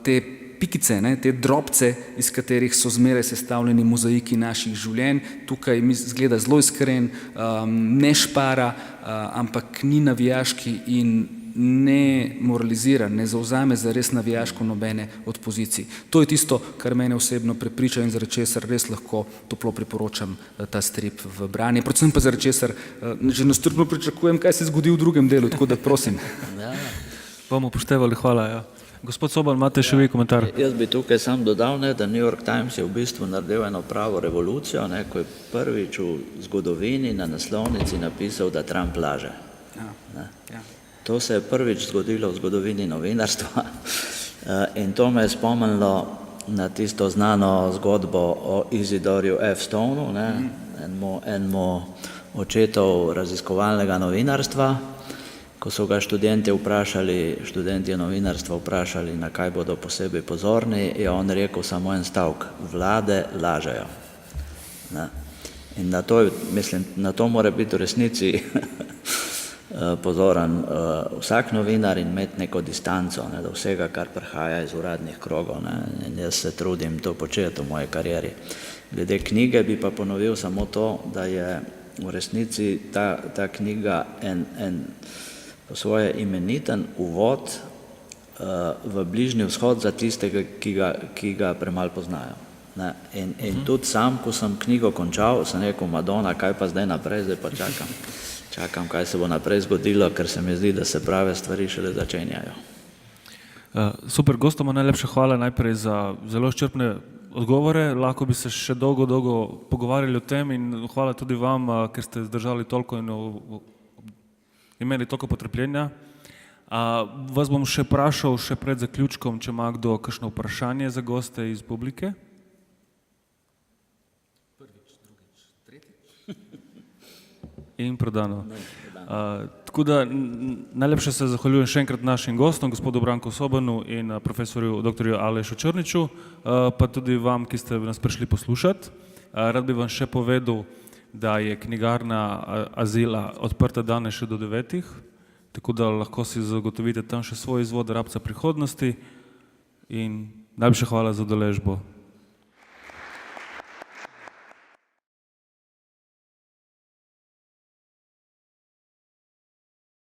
te pikice, te drobce, iz katerih so zmeraj sestavljeni mozaiki naših življenj. Tukaj mi zgleda zelo iskren, ne špara, ampak ni navijaški in ne moralizira, ne zauzame za res navijaško nobene od pozicij. To je tisto, kar mene osebno prepriča in zaradi česar res lahko toplo priporočam ta strip v branje. Predvsem pa zaradi česar že nestrpno pričakujem, kaj se zgodi v drugem delu, tako da prosim. Bomo upoštevali, hvala. Gospod Soban, imate še vi komentar? Jaz bi tukaj sam dodal, da New York Times je v bistvu naredil eno pravo revolucijo, ko je prvič v zgodovini na naslovnici napisal, da Trump laže. To se je prvič zgodilo v zgodovini novinarstva in to me je spomnilo na tisto znano zgodbo o Isidorju F. Stoneu, enemu očetov raziskovalnega novinarstva. Ko so ga študenti novinarstva vprašali, na kaj bodo posebej pozorni, je on rekel samo en stavek: vlade lažejo. In na to mora biti v resnici pozoren vsak novinar in imeti neko distanco do vsega, kar prihaja iz uradnih krogov. In jaz se trudim to početi v moji karieri. Glede knjige bi pa ponovil samo to, da je v resnici ta knjiga en po svoje imeniten uvod v Bližnji vzhod za tistega, ki ga premalo poznajo. In tudi sam, ko sem knjigo končal, sem rekel, Madonna, kaj pa zdaj naprej, zdaj pa čakam, kaj se bo naprej zgodilo, ker se mi zdi, da se prave stvari šele začenjajo. Super, gostoma najlepša hvala najprej za zelo izčrpne odgovore, lahko bi se še dolgo pogovarjali o tem in hvala tudi vam, ker ste zdržali toliko in imeli toliko potrpljenja. Vas bom še vprašal še pred zaključkom, če ima kdo kakšno vprašanje za goste iz publike. Prvič, drugič, tretjič. In prodano. Tako da najlepše se zahvaljujem še enkrat našim gostom, gospodu Branku Sobanu in profesorju dr. Alešu Črniču, pa tudi vam, ki ste nas prišli poslušati. Rad bi vam še povedal, da je knjigarna Azila odprta danes še do 9, tako da lahko si zagotovite tam še svoj izvod Rabca prihodnosti in najlepša hvala za udeležbo.